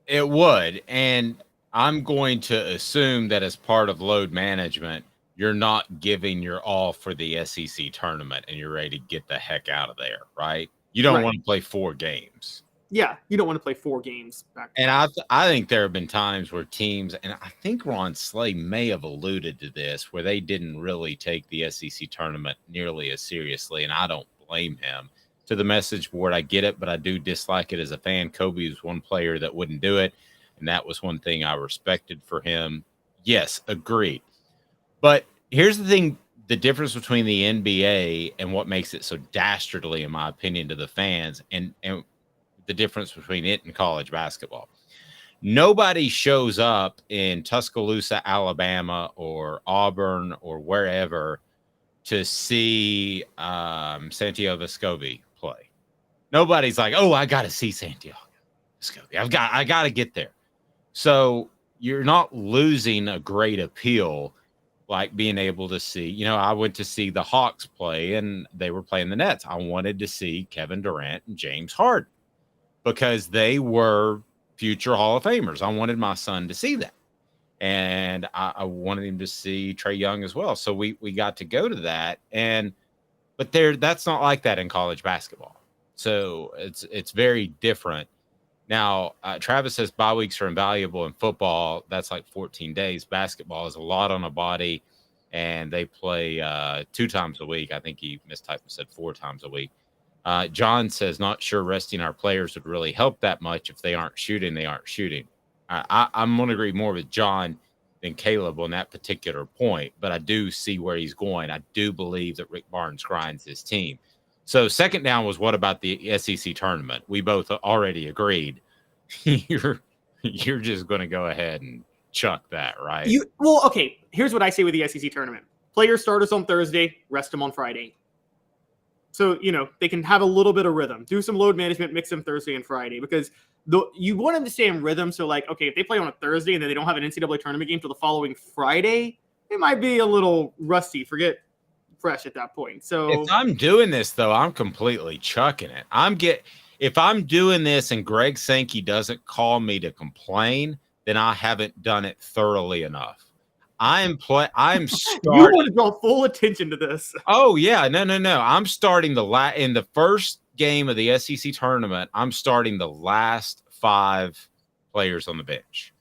It would. And I'm going to assume that as part of load management, you're not giving your all for the SEC tournament and you're ready to get the heck out of there, right? You don't want to play 4 games. Yeah, you don't want to play 4 games back. And I think there have been times where teams, and I think Ron Slay may have alluded to this, where they didn't really take the SEC tournament nearly as seriously, and I don't blame him. To the message board, I get it, but I do dislike it as a fan. Kobe was one player that wouldn't do it, and that was one thing I respected for him. Yes, agreed. But here's the thing, the difference between the NBA and what makes it so dastardly, in my opinion, to the fans, and the difference between it and college basketball. Nobody shows up in Tuscaloosa, Alabama, or Auburn, or wherever to see Santiago Vescovi play. Nobody's like, oh, I got to see Santiago Vescovi. I got to get there. So you're not losing a great appeal like being able to see. I went to see the Hawks play, and they were playing the Nets. I wanted to see Kevin Durant and James Harden because they were future Hall of Famers. I wanted my son to see that. And I wanted him to see Trae Young as well. So we got to go to that. But that's not like that in college basketball. So it's very different. Now, Travis says bye weeks are invaluable in football. That's like 14 days. Basketball is a lot on a body, and they play 2 times a week. I think he mistyped and said 4 times a week. John says, not sure resting our players would really help that much. If they aren't shooting, they aren't shooting. I'm going to agree more with John than Caleb on that particular point, but I do see where he's going. I do believe that Rick Barnes grinds his team. So second down was, what about the SEC tournament? We both already agreed. You're just going to go ahead and chuck that, right? Okay. Here's what I say with the SEC tournament. Play your starters on Thursday, rest them on Friday. So, they can have a little bit of rhythm, do some load management, mix them Thursday and Friday, because you want them to stay in rhythm. So, like, okay, if they play on a Thursday and then they don't have an NCAA tournament game till the following Friday, it might be a little rusty, forget fresh at that point. So if I'm doing this, though, I'm completely chucking it. If I'm doing this and Greg Sankey doesn't call me to complain, then I haven't done it thoroughly enough. I'm starting. You want to draw full attention to this. Oh yeah, no. I'm starting in the first game of the SEC tournament. I'm starting the last 5 players on the bench.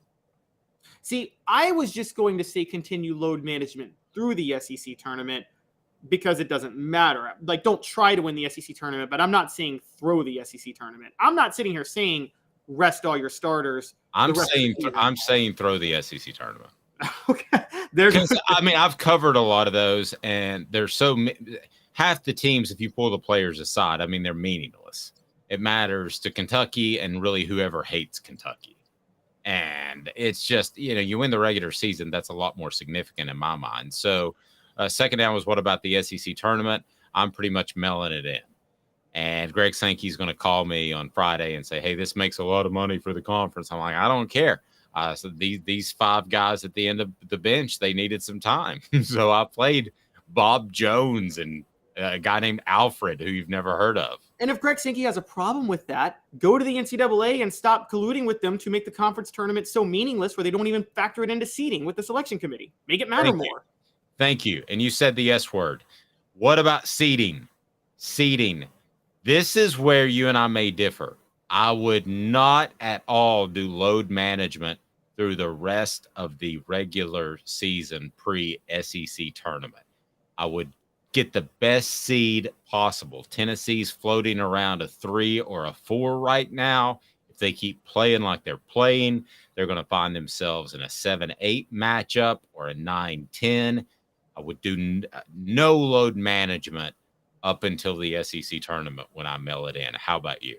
See, I was just going to say continue load management through the SEC tournament because it doesn't matter. Like, don't try to win the SEC tournament, but I'm not saying throw the SEC tournament. I'm not sitting here saying rest all your starters. I'm saying throw the SEC tournament. Okay. I've covered a lot of those, and there's half the teams, if you pull the players aside, they're meaningless. It matters to Kentucky and really whoever hates Kentucky. And it's just, you win the regular season, that's a lot more significant in my mind. So second down was what about the SEC tournament? I'm pretty much mailing it in. And Greg Sankey's going to call me on Friday and say, hey, this makes a lot of money for the conference. I'm like, I don't care. So these 5 guys at the end of the bench, they needed some time. So I played Bob Jones and a guy named Alfred, who you've never heard of. And if Greg Sankey has a problem with that, go to the NCAA and stop colluding with them to make the conference tournament so meaningless where they don't even factor it into seeding with the selection committee. Make it matter more. Thank you. And you said the S word. What about seeding? Seeding. This is where you and I may differ. I would not at all do load management through the rest of the regular season pre-SEC tournament. I would get the best seed possible. Tennessee's floating around a 3 or a 4 right now. If they keep playing like they're playing, they're going to find themselves in a 7-8 matchup or a 9-10. I would do no load management up until the SEC tournament when I mail it in. How about you?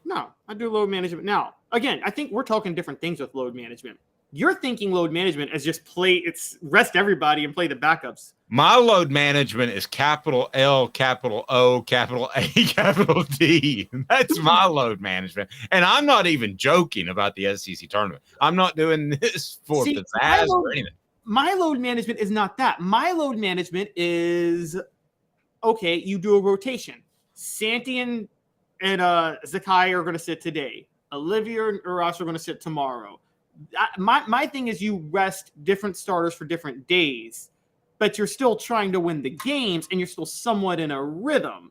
No, I do load management. Now, again, I think we're talking different things with load management. You're thinking load management as just rest everybody and play the backups. My load management is capital L, capital O, capital A, capital D. That's my load management. And I'm not even joking about the SEC tournament. I'm not doing this for pizzazz or anything. My load management is not that. My load management is, okay, you do a rotation. Santi and Zakai are going to sit today. Olivia and Urash are going to sit tomorrow. My thing is you rest different starters for different days, but you're still trying to win the games and you're still somewhat in a rhythm.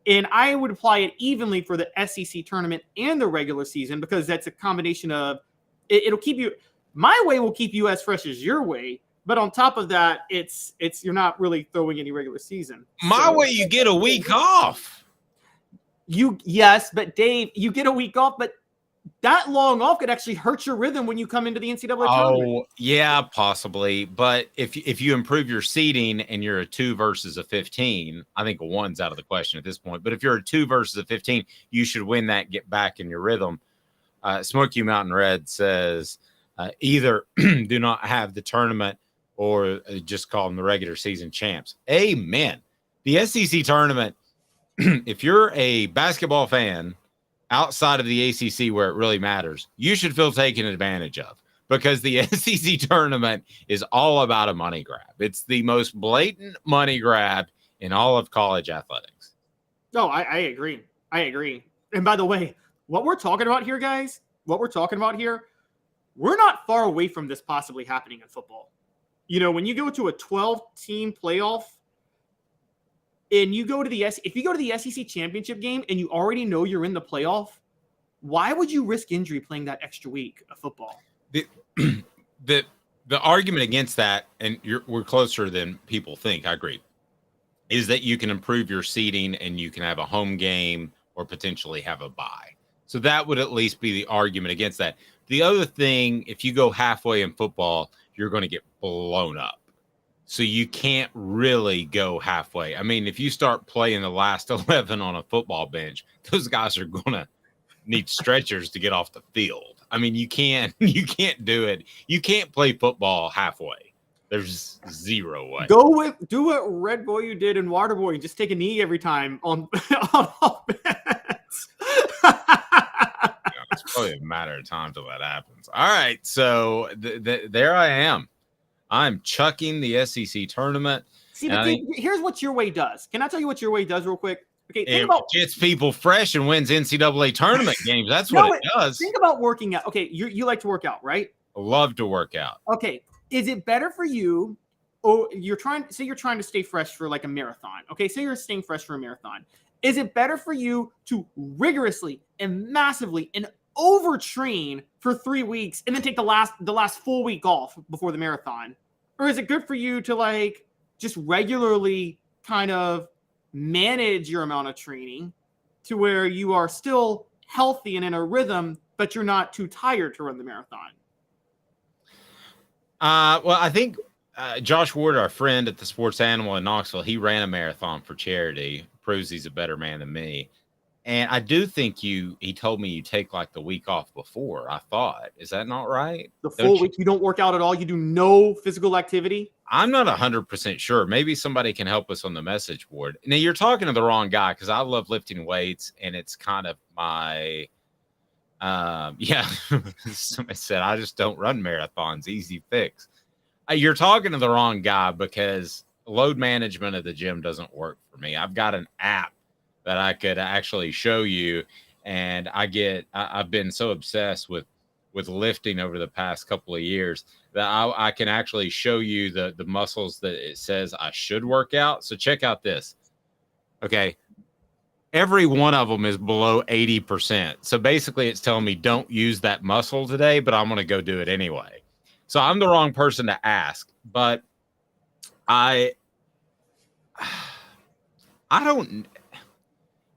And I would apply it evenly for the SEC tournament and the regular season because that's a combination of it'll keep you. My way will keep you as fresh as your way, but on top of that, it's you're not really throwing any regular season. My way, you get a week off. Yes, but Dave, you get a week off, but that long off could actually hurt your rhythm when you come into the NCAA tournament. Oh, yeah, possibly. But if you improve your seeding and you're a 2 versus a 15, I think a 1's out of the question at this point. But if you're a 2 versus a 15, you should win that, get back in your rhythm. Smoky Mountain Red says either do not have the tournament or just call them the regular season champs. Amen. The SEC tournament, if you're a basketball fan outside of the ACC where it really matters, you should feel taken advantage of because the SEC tournament is all about a money grab. It's the most blatant money grab in all of college athletics. No, I agree. I agree. And by the way, what we're talking about here, guys, we're not far away from this possibly happening in football. You know, when you go to a 12-team playoff and you go to if you go to the SEC championship game and you already know you're in the playoff, why would you risk injury playing that extra week of football? The argument against that, and we're closer than people think, I agree, is that you can improve your seeding and you can have a home game or potentially have a bye. So that would at least be the argument against that. The other thing, if you go halfway in football, you're going to get blown up. So you can't really go halfway. I mean, if you start playing the last 11 on a football bench, those guys are going to need stretchers to get off the field. I mean, you can't do it. You can't play football halfway. There's zero way. Do what Red Boy you did in Water Boy. Just take a knee every time on offense. It's probably a matter of time till that happens. All right, so there I am. I'm chucking the SEC tournament. See, but here's what your way does. Can I tell you what your way does real quick? Okay, think it about gets people fresh and wins NCAA tournament games. That's what it does. Think about working out. Okay, you like to work out, right? I love to work out. Okay, is it better for you? Oh, you're trying to stay fresh for like a marathon. Okay, say you're staying fresh for a marathon. Is it better for you to rigorously and massively and overtrain for 3 weeks and then take the last full week off before the marathon? Or is it good for you to like just regularly kind of manage your amount of training to where you are still healthy and in a rhythm, but you're not too tired to run the marathon? Well, I think Josh Ward, our friend at the Sports Animal in Knoxville, he ran a marathon for charity. Proves he's a better man than me. And I do think he told me you take like the week off before, I thought. Is that not right? The full week you don't work out at all? You do no physical activity? I'm not 100% sure. Maybe somebody can help us on the message board. Now, you're talking to the wrong guy because I love lifting weights, and it's kind of my somebody said, I just don't run marathons. Easy fix. You're talking to the wrong guy because load management at the gym doesn't work for me. I've got an app that I could actually show you. And I've been so obsessed with lifting over the past couple of years that I can actually show you the muscles that it says I should work out. So check out this. Okay. Every one of them is below 80%. So basically it's telling me don't use that muscle today, but I'm going to go do it anyway. So I'm the wrong person to ask, but I don't.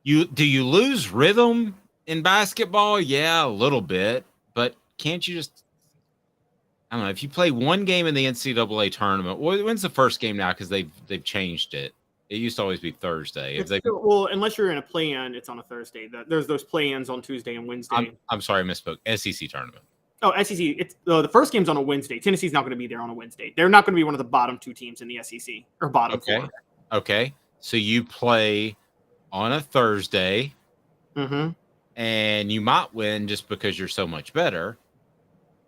Do you lose rhythm in basketball? Yeah, a little bit, but can't you just? I don't know. If you play one game in the NCAA tournament, when's the first game now? Because they've changed it. It used to always be Thursday. Well, unless you're in a play-in, it's on a Thursday. There's those play-ins on Tuesday and Wednesday. I'm sorry, I misspoke. SEC tournament. Oh, SEC. It's the first game's on a Wednesday. Tennessee's not going to be there on a Wednesday. They're not going to be one of the bottom two teams in the SEC or bottom four. Okay. So you play on a Thursday, and you might win just because you're so much better.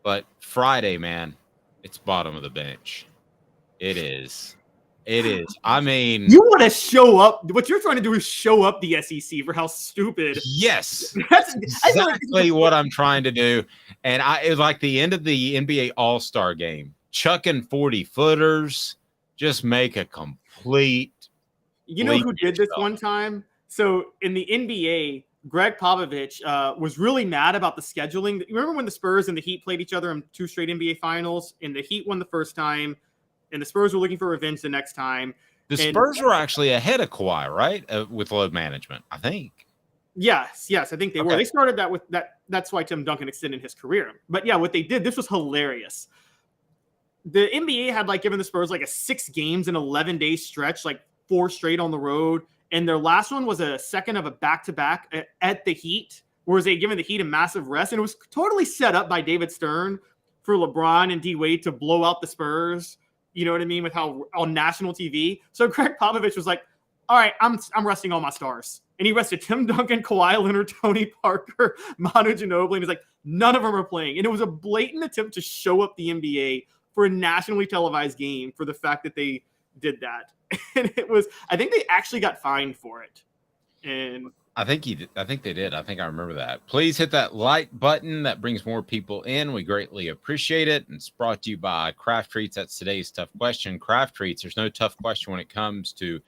But Friday, man, it's bottom of the bench. It is. I mean, you want to show up. What you're trying to do is show up the SEC for how stupid. Yes, that's exactly what I'm trying to do. And it was like the end of the NBA All-Star game, chucking 40-footers, just make a complete. You know who did this one time? So in the NBA, Greg Popovich was really mad about the scheduling. You remember when the Spurs and the Heat played each other in 2 straight NBA finals, and the Heat won the first time, and the Spurs were looking for revenge the next time. The Spurs were actually ahead of Kawhi, right? With load management, I think. Yes, I think they were. They started that with that. That's why Tim Duncan extended his career. But yeah, what they did, this was hilarious. The NBA had given the Spurs a 6 games in 11-day stretch, 4 straight on the road. And their last one was a second of a back-to-back at the Heat, whereas they given the Heat a massive rest. And it was totally set up by David Stern for LeBron and D-Wade to blow out the Spurs. You know what I mean? With how on national TV. So Greg Popovich was like, all right, I'm resting all my stars. And he rested Tim Duncan, Kawhi Leonard, Tony Parker, Manu Ginobili. And he's like, none of them are playing. And it was a blatant attempt to show up the NBA for a nationally televised game for the fact that they did that. And I think they actually got fined for it. And I think they did. I think I remember that. Please hit that like button. That brings more people in. We greatly appreciate it. And it's brought to you by Craft Treats. That's today's tough question. Craft Treats. There's no tough question when it comes to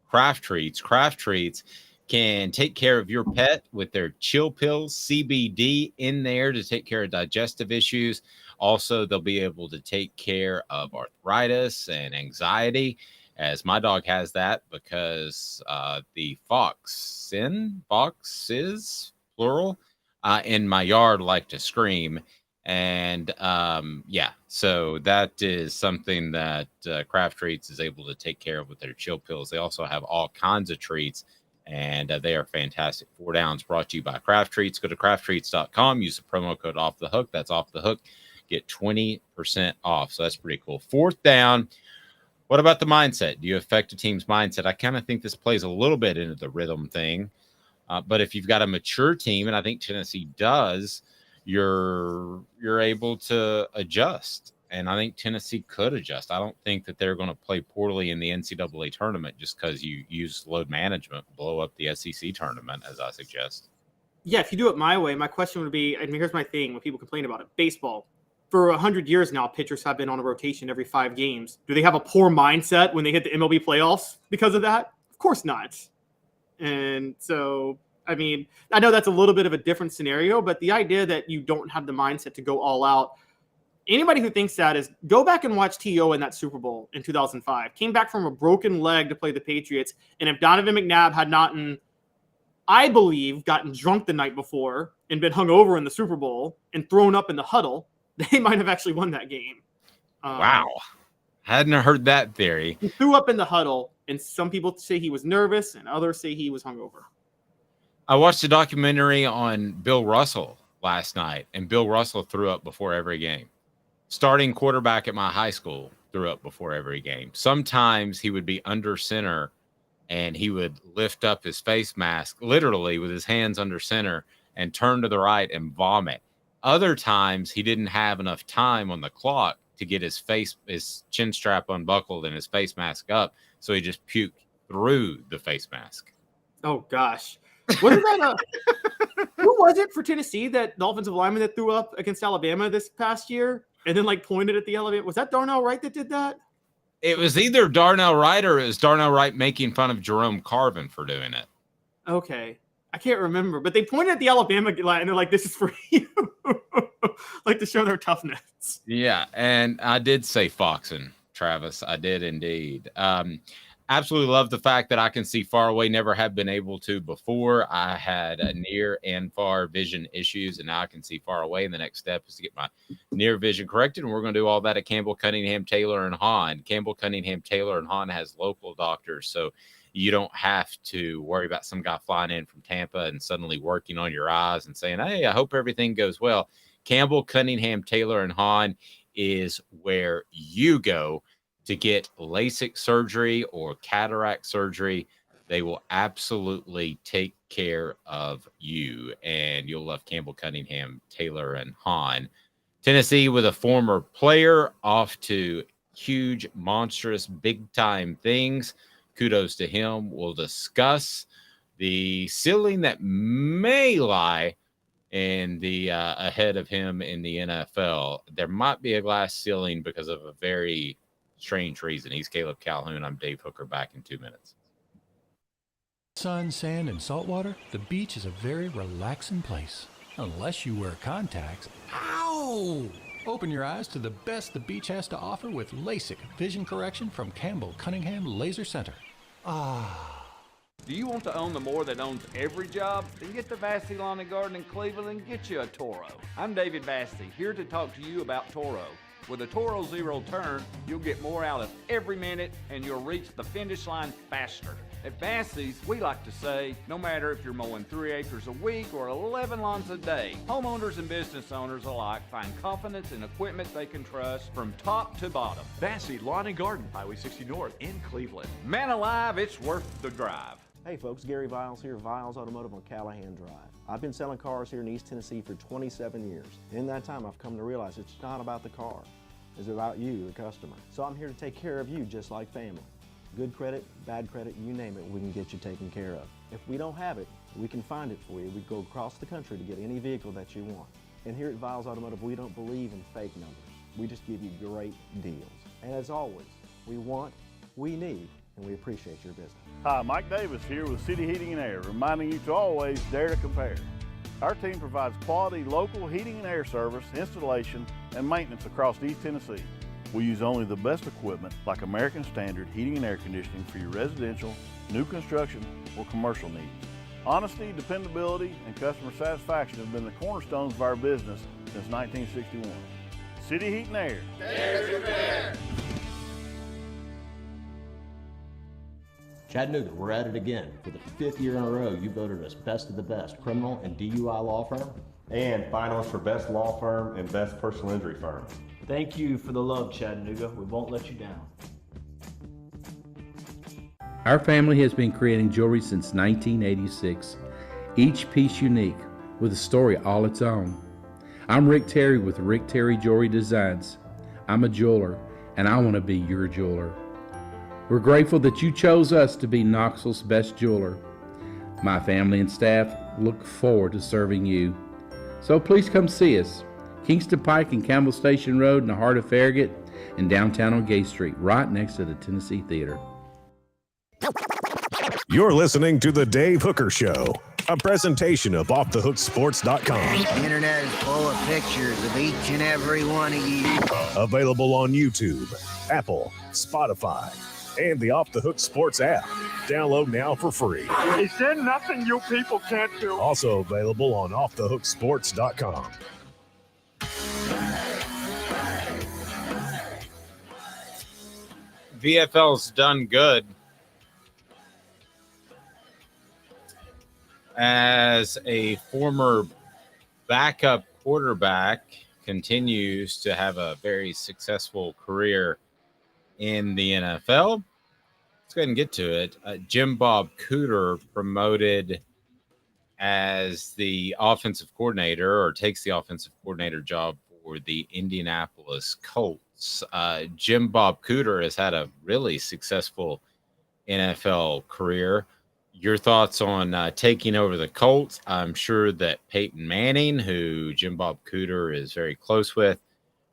Craft Treats. Craft Treats can take care of your pet with their chill pills, CBD in there to take care of digestive issues. Also, they'll be able to take care of arthritis and anxiety, as my dog has that because the foxes, plural, in my yard like to scream. And so that is something that Craft Treats is able to take care of with their chill pills. They also have all kinds of treats, and they are fantastic. 4 Downs brought to you by Craft Treats. Go to crafttreats.com. Use the promo code Off the Hook. That's Off the Hook. get 20% off. So that's pretty cool. Fourth down. What about the mindset? Do you affect a team's mindset? I kind of think this plays a little bit into the rhythm thing. But if you've got a mature team, and I think Tennessee does, you're able to adjust. And I think Tennessee could adjust. I don't think that they're going to play poorly in the NCAA tournament just because you use load management, blow up the SEC tournament, as I suggest. Yeah, if you do it my way, my question would be, I mean, here's my thing when people complain about it. Baseball. For 100 years now, pitchers have been on a rotation every 5 games. Do they have a poor mindset when they hit the MLB playoffs because of that? Of course not. And so, I mean, I know that's a little bit of a different scenario, but the idea that you don't have the mindset to go all out, anybody who thinks that is go back and watch T.O. in that Super Bowl in 2005. Came back from a broken leg to play the Patriots. And if Donovan McNabb had not, I believe, gotten drunk the night before and been hungover in the Super Bowl and thrown up in the huddle, they might have actually won that game. Wow. Hadn't heard that theory. He threw up in the huddle, and some people say he was nervous and others say he was hungover. I watched a documentary on Bill Russell last night, and Bill Russell threw up before every game. Starting quarterback at my high school threw up before every game. Sometimes he would be under center and he would lift up his face mask literally with his hands under center and turn to the right and vomit. Other times he didn't have enough time on the clock to get his chin strap unbuckled and his face mask up. So he just puked through the face mask. Oh gosh. Wasn't that who was it for Tennessee, that the offensive lineman that threw up against Alabama this past year and then pointed at the Alabama? Was that Darnell Wright that did that? It was either Darnell Wright or it was Darnell Wright making fun of Jerome Carvin for doing it. Okay. I can't remember, but they pointed at the Alabama line and they're like, this is for you. To show their toughness. Yeah. And I did say Foxen, Travis. I did indeed. Absolutely love the fact that I can see far away. Never have been able to before. I had a near and far vision issues, and now I can see far away. And the next step is to get my near vision corrected. And we're going to do all that at Campbell, Cunningham, Taylor, and Hahn. Campbell, Cunningham, Taylor, and Hahn has local doctors, so you don't have to worry about some guy flying in from Tampa and suddenly working on your eyes and saying, hey, I hope everything goes well. Campbell, Cunningham, Taylor, and Hahn is where you go to get LASIK surgery or cataract surgery. They will absolutely take care of you, and you'll love Campbell, Cunningham, Taylor, and Hahn. Tennessee with a former player off to huge, monstrous, big-time things. Kudos to him. We'll discuss the ceiling that may lie in the ahead of him in the NFL. There might be a glass ceiling because of a very strange reason. He's Caleb Calhoun. I'm Dave Hooker. Back in 2 minutes. Sun, sand, and salt water, the beach is a very relaxing place. Unless you wear contacts. Ow! Open your eyes to the best the beach has to offer with LASIK vision correction from Campbell Cunningham Laser Center. Do you want to own the more that owns every job? Then get to Vassy Lawn and Garden in Cleveland and get you a Toro. I'm David Vassy, here to talk to you about Toro. With a Toro Zero Turn, you'll get more out of every minute and you'll reach the finish line faster. At Vassy's, we like to say, no matter if you're mowing 3 acres a week or 11 lawns a day, homeowners and business owners alike find confidence in equipment they can trust from top to bottom. Vassy Lawn and Garden, Highway 60 North in Cleveland. Man alive, it's worth the drive. Hey folks, Gary Viles here, Viles Automotive on Calhoun Drive. I've been selling cars here in East Tennessee for 27 years. In that time, I've come to realize it's not about the car. It's about you, the customer. So I'm here to take care of you just like family. Good credit, bad credit, you name it, we can get you taken care of. If we don't have it, we can find it for you. We go across the country to get any vehicle that you want. And here at Viles Automotive, we don't believe in fake numbers. We just give you great deals. And as always, we want, we need, and we appreciate your business. Hi, Mike Davis here with City Heating and Air, reminding you to always dare to compare. Our team provides quality local heating and air service, installation, and maintenance across East Tennessee. We use only the best equipment like American Standard heating and air conditioning for your residential, new construction, or commercial needs. Honesty, dependability, and customer satisfaction have been the cornerstones of our business since 1961. City Heat and Air. Dare to compare. Chattanooga, we're at it again. For the 5th year in a row, you voted us best of the best criminal and DUI law firm. and finalist for Best Law Firm and Best Personal Injury Firm. Thank you for the love, Chattanooga. We won't let you down. Our family has been creating jewelry since 1986, each piece unique with a story all its own. I'm Rick Terry with Rick Terry Jewelry Designs. I'm a jeweler, and I want to be your jeweler. We're grateful that you chose us to be Knoxville's best jeweler. My family and staff look forward to serving you. So please come see us. Kingston Pike and Campbell Station Road in the heart of Farragut, and downtown on Gay Street, right next to the Tennessee Theater. You're listening to The Dave Hooker Show, a presentation of OffTheHookSports.com. The internet is full of pictures of each and every one of you. Available on YouTube, Apple, Spotify, and the Off the Hook Sports app. Download now for free. Is there nothing you people can't do? Also available on OffTheHookSports.com. VFL's done good as a former backup quarterback continues to have a very successful career in the NFL. Let's go ahead and get to it. Jim Bob Cooter promoted as the offensive coordinator, or takes the offensive coordinator job for the Indianapolis Colts. Jim Bob Cooter has had a really successful NFL career. Your thoughts on taking over the Colts? I'm sure that Peyton Manning, who Jim Bob Cooter is very close with,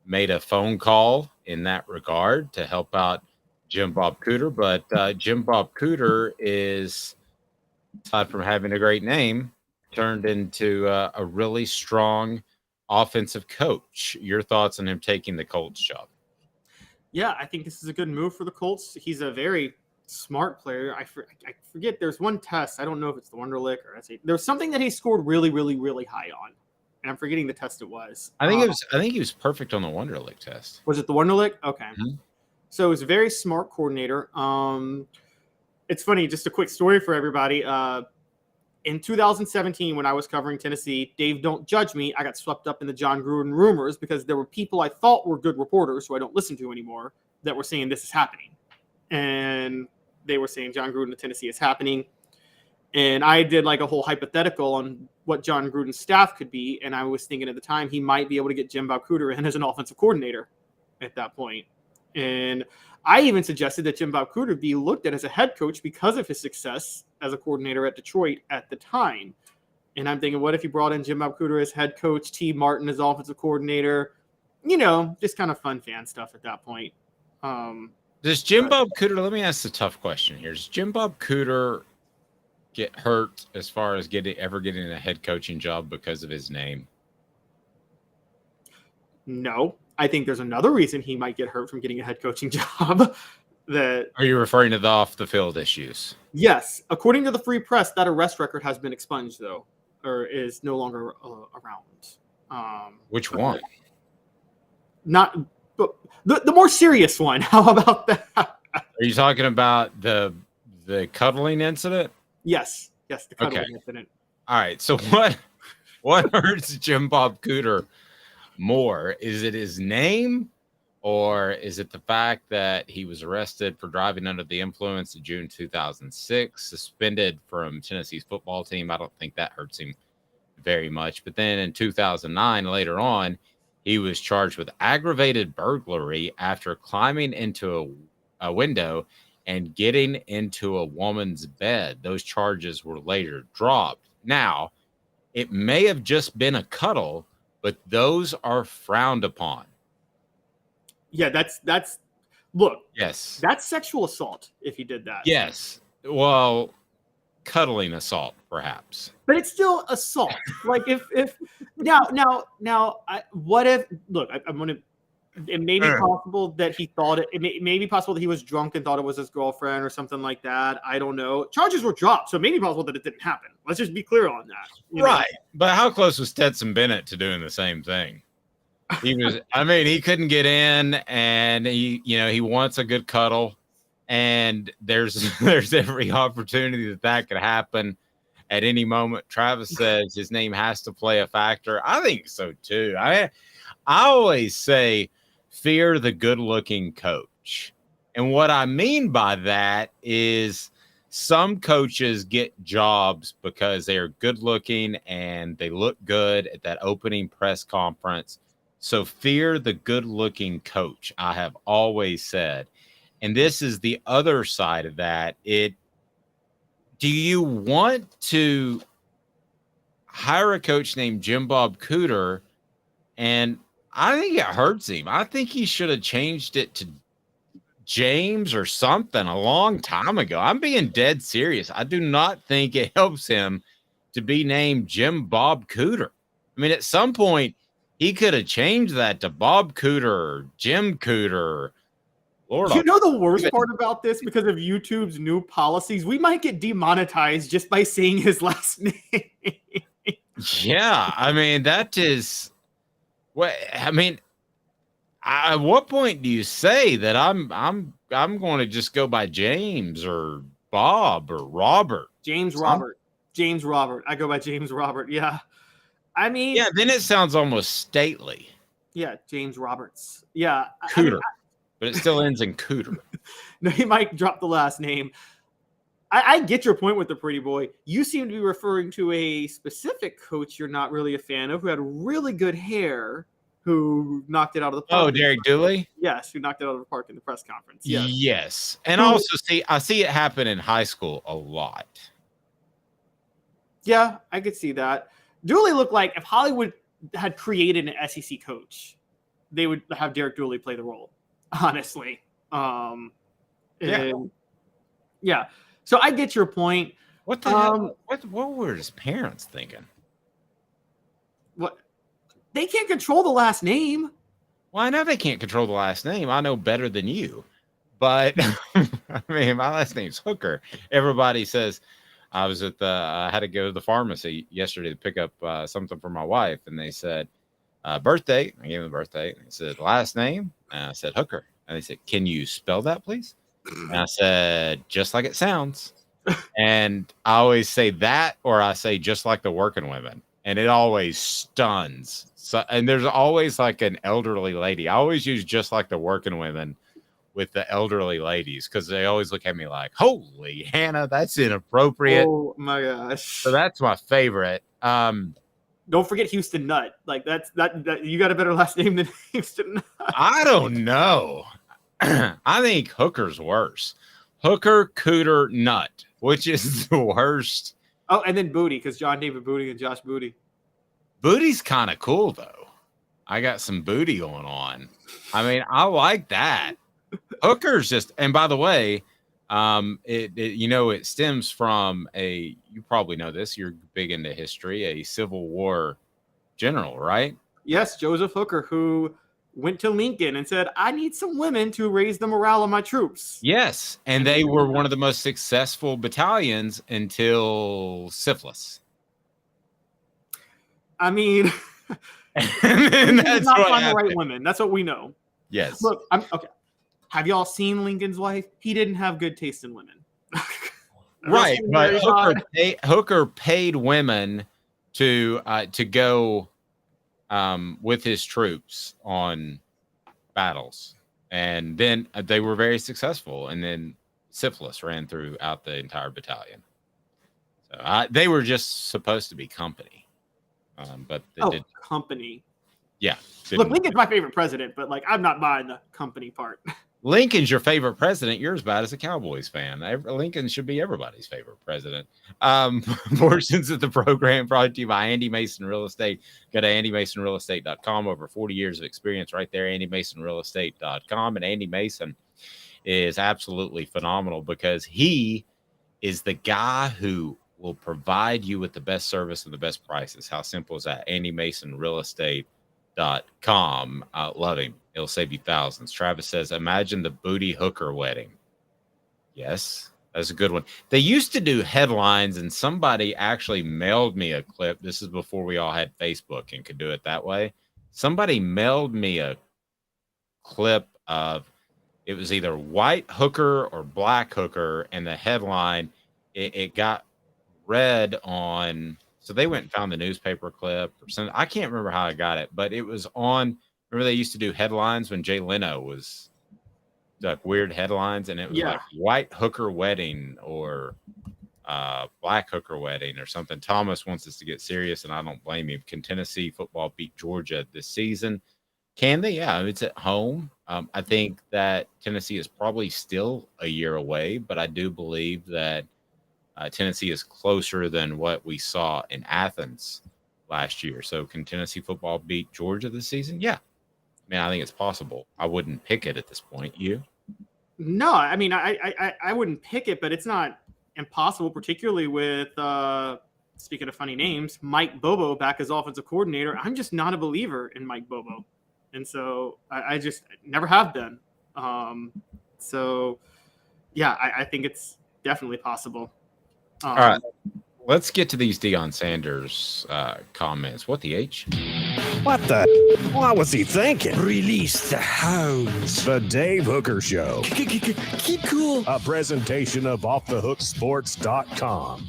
made a phone call in that regard to help out Jim Bob Cooter. But Jim Bob Cooter is, aside from having a great name, turned into a really strong offensive coach. Your thoughts on him taking the Colts job? Yeah, I think this is a good move for the Colts. He's a very smart player. I forget, there's one test. I don't know if it's the Wonderlic or there's something that he scored really, really, really high on, and I'm forgetting the test it was. I think he was perfect on the Wonderlic test. Was it the Wonderlic? Okay. Mm-hmm. So he's a very smart coordinator. It's funny, just a quick story for everybody. In 2017, when I was covering Tennessee, Dave, don't judge me, I got swept up in the John Gruden rumors because there were people I thought were good reporters who I don't listen to anymore that were saying this is happening. And they were saying John Gruden to Tennessee is happening. And I did like a whole hypothetical on what John Gruden's staff could be. And I was thinking at the time he might be able to get Jim Bob Cooter in as an offensive coordinator at that point. And I even suggested that Jim Bob Cooter be looked at as a head coach because of his success as a coordinator at Detroit at the time. And I'm thinking, what if you brought in Jim Bob Cooter as head coach, T. Martin as offensive coordinator? You know, just kind of fun fan stuff at that point. Does Jim Bob Cooter, let me ask the tough question here. Does Jim Bob Cooter get hurt as far as ever getting a head coaching job because of his name? No. I think there's another reason he might get hurt from getting a head coaching job. Are you referring to the off the field issues? Yes. According to the Free Press, that arrest record has been expunged, though, or is no longer around. Which one? Not the more serious one. How about that? Are you talking about the cuddling incident? Yes, the cuddling incident. All right. So what hurts Jim Bob Cooter more? Is it his name, or is it the fact that he was arrested for driving under the influence in June 2006, suspended from Tennessee's football team? I don't think that hurts him very much. But then in 2009, later on, he was charged with aggravated burglary after climbing into a window and getting into a woman's bed. Those charges were later dropped. Now, it may have just been a cuddle, but those are frowned upon. Yeah, that's look. Yes. That's sexual assault if he did that. Yes. Well, cuddling assault, perhaps. But it's still assault. Like if now, what if, look, I'm going to, it may be possible that he thought it may be possible that he was drunk and thought it was his girlfriend or something like that. I don't know. Charges were dropped, so it may be possible that it didn't happen. Let's just be clear on that. Right. But how close was Stetson Bennett to doing the same thing? He was, I mean, he couldn't get in, and he wants a good cuddle, and there's every opportunity that could happen. at any moment. Travis says his name has to play a factor. I think so too. I always say fear the good-looking coach. And what I mean by that is some coaches get jobs because they're good-looking and they look good at that opening press conference. So fear the good-looking coach, I have always said. And this is the other side of that. Do you want to hire a coach named Jim Bob Cooter? And I think it hurts him. I think he should have changed it to James or something a long time ago. I'm being dead serious. I do not think it helps him to be named Jim Bob Cooter. I mean, at some point, he could have changed that to Bob Cooter or Jim Cooter. Lord, you know the worst part about this, because of YouTube's new policies, we might get demonetized just by saying his last name. Yeah, I mean, that is what I mean. At what point do you say that I'm going to just go by James or Bob or Robert? James Robert. I go by James Robert. Yeah. I mean, yeah, then it sounds almost stately. Yeah, James Roberts. Yeah. Cooter. But it still ends in Cooter. No, he might drop the last name. I get your point with the pretty boy. You seem to be referring to a specific coach you're not really a fan of, who had really good hair, who knocked it out of the park. Oh, Derek Dooley? Yes, who knocked it out of the park in the press conference. Yes. Yes. And also, I see it happen in high school a lot. Yeah, I could see that. Dooley looked like if Hollywood had created an SEC coach, they would have Derek Dooley play the role, honestly. Yeah. So I get your point. What the hell? What were his parents thinking? What? They can't control the last name. Well, I know they can't control the last name. I know better than you. But I mean, my last name's Hooker. Everybody says I was I had to go to the pharmacy yesterday to pick up something for my wife, and they said birthday. I gave them the birthday. And they said last name, and I said Hooker. And they said, "Can you spell that, please?" And I said, "Just like it sounds." And I always say that, or I say just like the working women, and it always stuns. So, and there's always like an elderly lady. I always use just like the working women with the elderly ladies, because they always look at me like, "Holy Hannah, that's inappropriate." Oh my gosh! So that's my favorite. Don't forget Houston Nutt. Like that you got a better last name than Houston Nutt. I don't know. I think Hooker's worse. Hooker, Cooter, Nut, which is the worst. Oh, and then Booty, because John David Booty and Josh Booty. Booty's kind of cool, though. I got some booty going on. I mean, I like that. Hooker's just, and by the way, it stems from you probably know this, you're big into history, a Civil War general, right? Yes, Joseph Hooker, who went to Lincoln and said, "I need some women to raise the morale of my troops." Yes, and they were one of the most successful battalions until syphilis. I mean, and that's not what find the happened. right women. That's what we know. Yes. Look, okay. Have y'all seen Lincoln's wife? He didn't have good taste in women. Right, but Hooker paid women to go with his troops on battles, and then they were very successful. And then syphilis ran throughout the entire battalion. So they were just supposed to be company, but they did company. Yeah. Look, Lincoln's my favorite president, but like I'm not buying the company part. Lincoln's your favorite president. You're as bad as a Cowboys fan. Lincoln should be everybody's favorite president. Portions of the program brought to you by Andy Mason Real Estate. Go to andymasonrealestate.com. Over 40 years of experience right there, andymasonrealestate.com. And Andy Mason is absolutely phenomenal because he is the guy who will provide you with the best service and the best prices. How simple is that? andymasonrealestate.com. I love him. It'll save you thousands. Travis says, imagine the Booty Hooker wedding. Yes, that's a good one. They used to do headlines, and somebody actually mailed me a clip. This is before we all had Facebook and could do it that way. Somebody mailed me a clip of, it was either white hooker or black hooker, and the headline, it got read on, so they went and found the newspaper clip or something. I can't remember how I got it, but it was on, remember they used to do headlines when Jay Leno was like weird headlines, and it was like white hooker wedding or black hooker wedding or something. Thomas wants us to get serious, and I don't blame him. Can Tennessee football beat Georgia this season? Can they? Yeah, it's at home. I think that Tennessee is probably still a year away, but I do believe that Tennessee is closer than what we saw in Athens last year. So can Tennessee football beat Georgia this season? Yeah. I mean, I think it's possible. I wouldn't pick it at this point. You? No, I mean, I wouldn't pick it, but it's not impossible, particularly with, speaking of funny names, Mike Bobo back as offensive coordinator. I'm just not a believer in Mike Bobo. And so I just never have been. So, yeah, I think it's definitely possible. All right. Let's get to these Deion Sanders comments. What the H? What the? What was he thinking? Release the hounds. The Dave Hooker Show. Keep cool. A presentation of OffTheHookSports.com.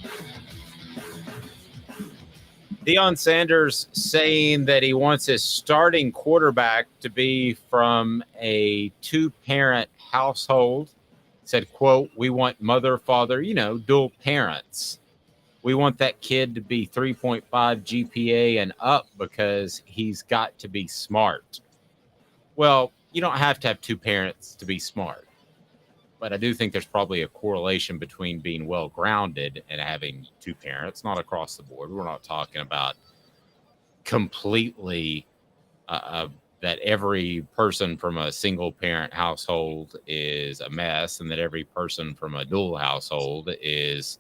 Deion Sanders saying that he wants his starting quarterback to be from a two-parent household. Said, quote, "We want mother, father, dual parents. We want that kid to be 3.5 GPA and up because he's got to be smart." Well, you don't have to have two parents to be smart. But I do think there's probably a correlation between being well-grounded and having two parents, not across the board. We're not talking about completely that every person from a single-parent household is a mess and that every person from a dual household is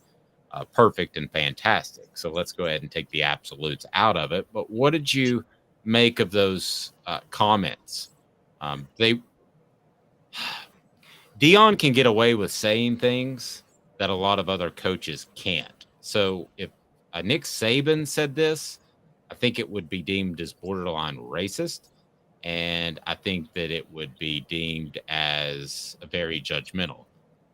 perfect and fantastic. So let's go ahead and take the absolutes out of it. But what did you make of those comments? Deion can get away with saying things that a lot of other coaches can't. So if Nick Saban said this, I think it would be deemed as borderline racist. And I think that it would be deemed as very judgmental.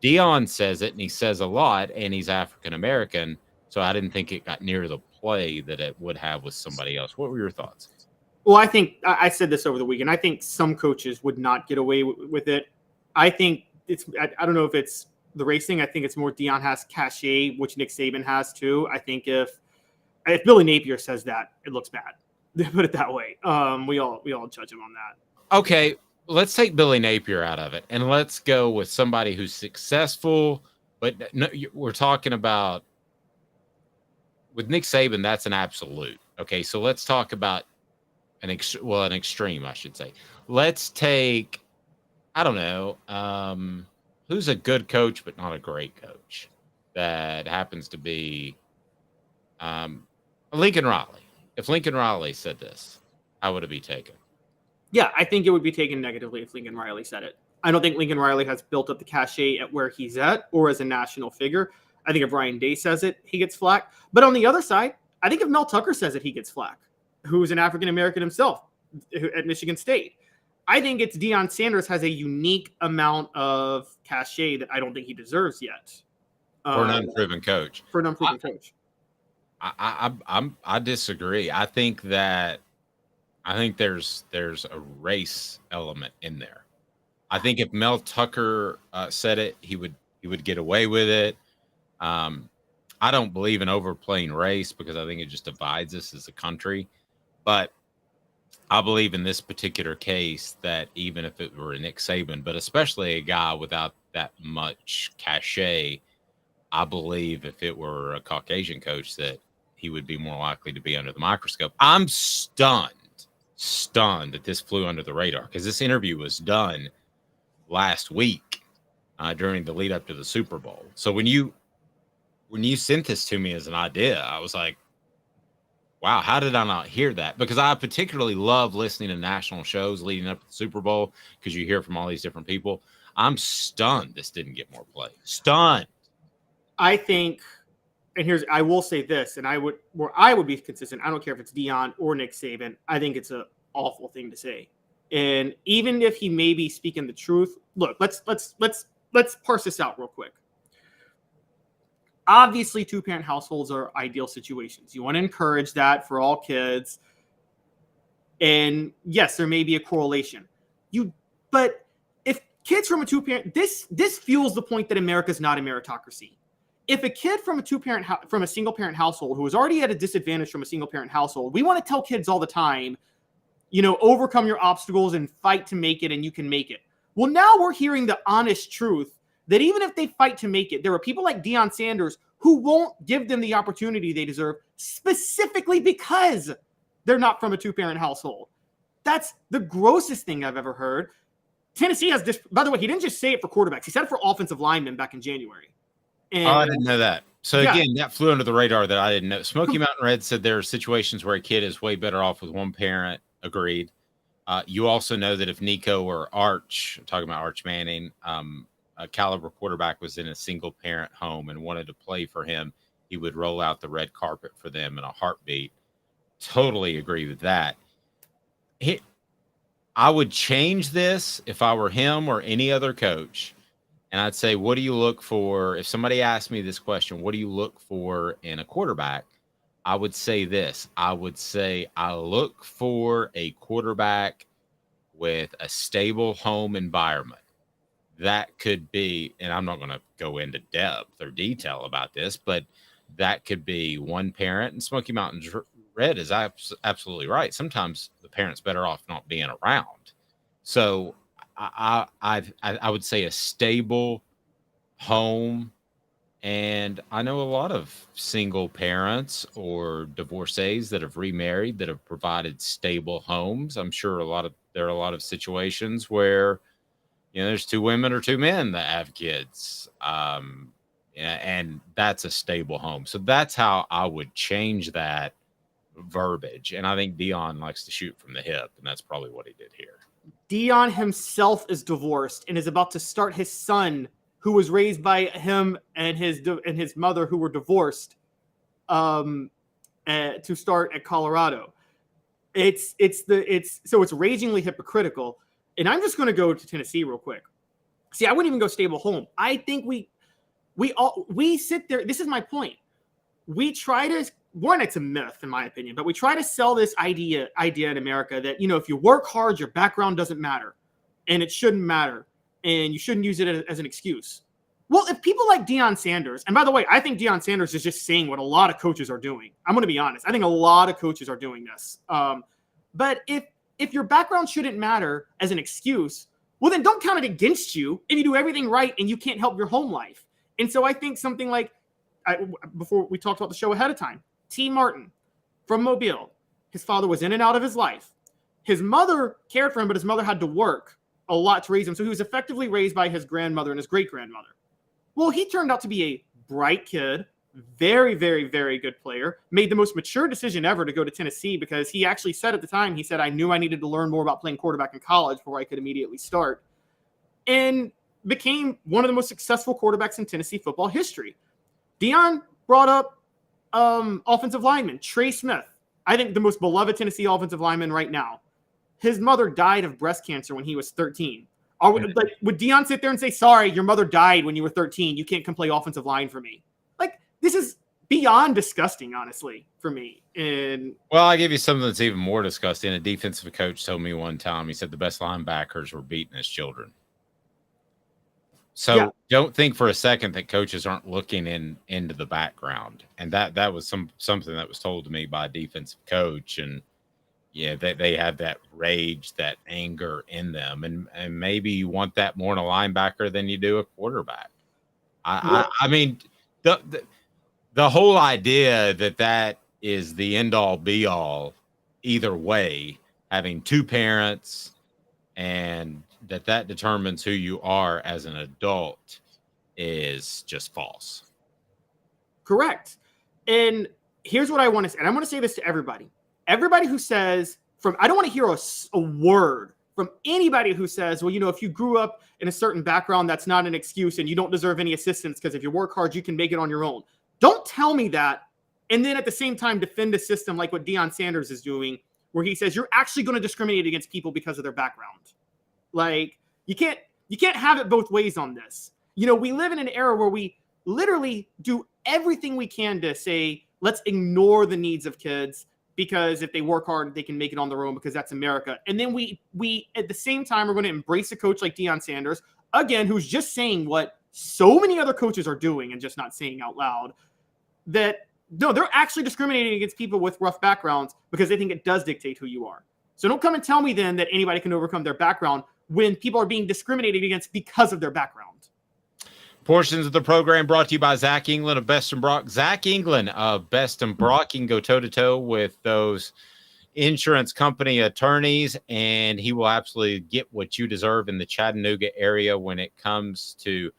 Deion says it, and he says a lot, and he's African-American, so I didn't think it got near the play that it would have with somebody else. What were your thoughts? Well, I think I said this over the weekend. I think some coaches would not get away with it. I think I don't know if it's the race thing. I think it's more Deion has cachet, which Nick Saban has too. I think if Billy Napier says that, it looks bad. Put it that way. We all judge him on that. Okay, let's take Billy Napier out of it, and let's go with somebody who's successful. But no, we're talking about with Nick Saban. That's an absolute. Okay, so let's talk about an extreme, I should say. Let's take, I don't know, who's a good coach but not a great coach that happens to be Lincoln Riley. If Lincoln Riley said this, how would it be taken? Yeah, I think it would be taken negatively if Lincoln Riley said it. I don't think Lincoln Riley has built up the cachet at where he's at or as a national figure. I think if Ryan Day says it, he gets flack. But on the other side, I think if Mel Tucker says it, he gets flack, who's an African-American himself at Michigan State. I think it's Deion Sanders has a unique amount of cachet that I don't think he deserves yet. For an unproven coach. For an unproven coach. I disagree. I think there's a race element in there. I think if Mel Tucker said it, he would get away with it. I don't believe in overplaying race because I think it just divides us as a country. But I believe in this particular case that even if it were Nick Saban, but especially a guy without that much cachet, I believe if it were a Caucasian coach that he would be more likely to be under the microscope. I'm stunned that this flew under the radar because this interview was done last week during the lead up to the Super Bowl. So when you sent this to me as an idea, I was like, wow, how did I not hear that? Because I particularly love listening to national shows leading up to the Super Bowl because you hear from all these different people. I'm stunned this didn't get more play. Stunned. I think, and I will say this, and I would be consistent. I don't care if it's Deion or Nick Saban. I think it's an awful thing to say. And even if he may be speaking the truth, look, let's parse this out real quick. Obviously, two-parent households are ideal situations. You want to encourage that for all kids. And yes, there may be a correlation. But if kids from a two-parent, this fuels the point that America's not a meritocracy. If a kid from a single-parent household who is already at a disadvantage from a single-parent household, we want to tell kids all the time, overcome your obstacles and fight to make it, and you can make it. Well, now we're hearing the honest truth that even if they fight to make it, there are people like Deion Sanders who won't give them the opportunity they deserve specifically because they're not from a two-parent household. That's the grossest thing I've ever heard. Tennessee has this, by the way, he didn't just say it for quarterbacks. He said it for offensive linemen back in January. And, I didn't know that. So again, that flew under the radar that I didn't know. Smoky Mountain Red said there are situations where a kid is way better off with one parent. Agreed. You also know that if Nico or Arch, I'm talking about Arch Manning, a caliber quarterback was in a single parent home and wanted to play for him, he would roll out the red carpet for them in a heartbeat. Totally agree with that. I would change this if I were him or any other coach. And I'd say, what do you look for? If somebody asked me this question, what do you look for in a quarterback? I would say this. I would say I look for a quarterback with a stable home environment. That could be, and I'm not going to go into depth or detail about this, but that could be one parent. And Smoky Mountain Red is absolutely right. Sometimes the parent's better off not being around. So I would say a stable home. And I know a lot of single parents or divorcees that have remarried that have provided stable homes. I'm sure there are a lot of situations where, there's two women or two men that have kids. And that's a stable home. So that's how I would change that verbiage. And I think Deion likes to shoot from the hip, and that's probably what he did here. Deion himself is divorced and is about to start his son, who was raised by him and his mother, who were divorced, to start at Colorado. It's ragingly hypocritical. And I'm just going to go to Tennessee real quick. See, I wouldn't even go stable home. I think we sit there. This is my point. We try to, one, it's a myth in my opinion, but we try to sell this idea in America that, if you work hard, your background doesn't matter, and it shouldn't matter, and you shouldn't use it as an excuse. Well, if people like Deion Sanders, and by the way, I think Deion Sanders is just saying what a lot of coaches are doing. I'm going to be honest. I think a lot of coaches are doing this. But if your background shouldn't matter as an excuse, well, then don't count it against you if you do everything right and you can't help your home life. And so I think something like, before we talked about the show ahead of time, T. Martin from Mobile, his father was in and out of his life. His mother cared for him, but his mother had to work a lot to raise him. So he was effectively raised by his grandmother and his great-grandmother. Well, he turned out to be a bright kid, very, very, very good player, made the most mature decision ever to go to Tennessee because he actually said at the time, he said, I knew I needed to learn more about playing quarterback in college before I could immediately start, and became one of the most successful quarterbacks in Tennessee football history. Deion brought up offensive lineman, Trey Smith. I think the most beloved Tennessee offensive lineman right now. His mother died of breast cancer when he was 13. Would Deion sit there and say, sorry, your mother died when you were 13. You can't come play offensive line for me? This is beyond disgusting, honestly, for me. And well, I'll give you something that's even more disgusting. A defensive coach told me one time, he said the best linebackers were beaten as children. So Don't think for a second that coaches aren't looking into the background. And that was something that was told to me by a defensive coach. And they have that rage, that anger in them. And maybe you want that more in a linebacker than you do a quarterback. I mean, the whole idea that is the end all be all either way, having two parents and that determines who you are as an adult is just false. Correct. And here's what I want to say. And I'm going to say this to everybody. Everybody who says I don't want to hear a word from anybody who says, well, if you grew up in a certain background, that's not an excuse and you don't deserve any assistance because if you work hard, you can make it on your own. Don't tell me that. And then at the same time, defend a system like what Deion Sanders is doing, where he says you're actually going to discriminate against people because of their background. You can't have it both ways on this. We live in an era where we literally do everything we can to say, let's ignore the needs of kids, because if they work hard, they can make it on their own, because that's America. And then we at the same time, we're going to embrace a coach like Deion Sanders, again, who's just saying what so many other coaches are doing and just not saying out loud, that no, they're actually discriminating against people with rough backgrounds because they think it does dictate who you are. So don't come and tell me then that anybody can overcome their background when people are being discriminated against because of their background. Portions of the program brought to you by Zach England of Best and Brock. Zach England of Best and Brock. You can go toe-to-toe with those insurance company attorneys, and he will absolutely get what you deserve in the Chattanooga area when it comes to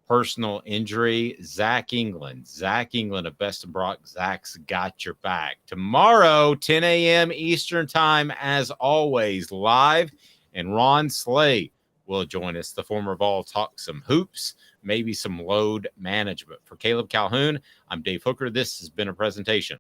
personal injury. Zach England of Best and Brock. Zach's got your back. Tomorrow, 10 a.m. Eastern time, as always, live, and Ron Slay will join us. The former Vol talk some hoops, maybe some load management. For Caleb Calhoun, I'm Dave Hooker. This has been a presentation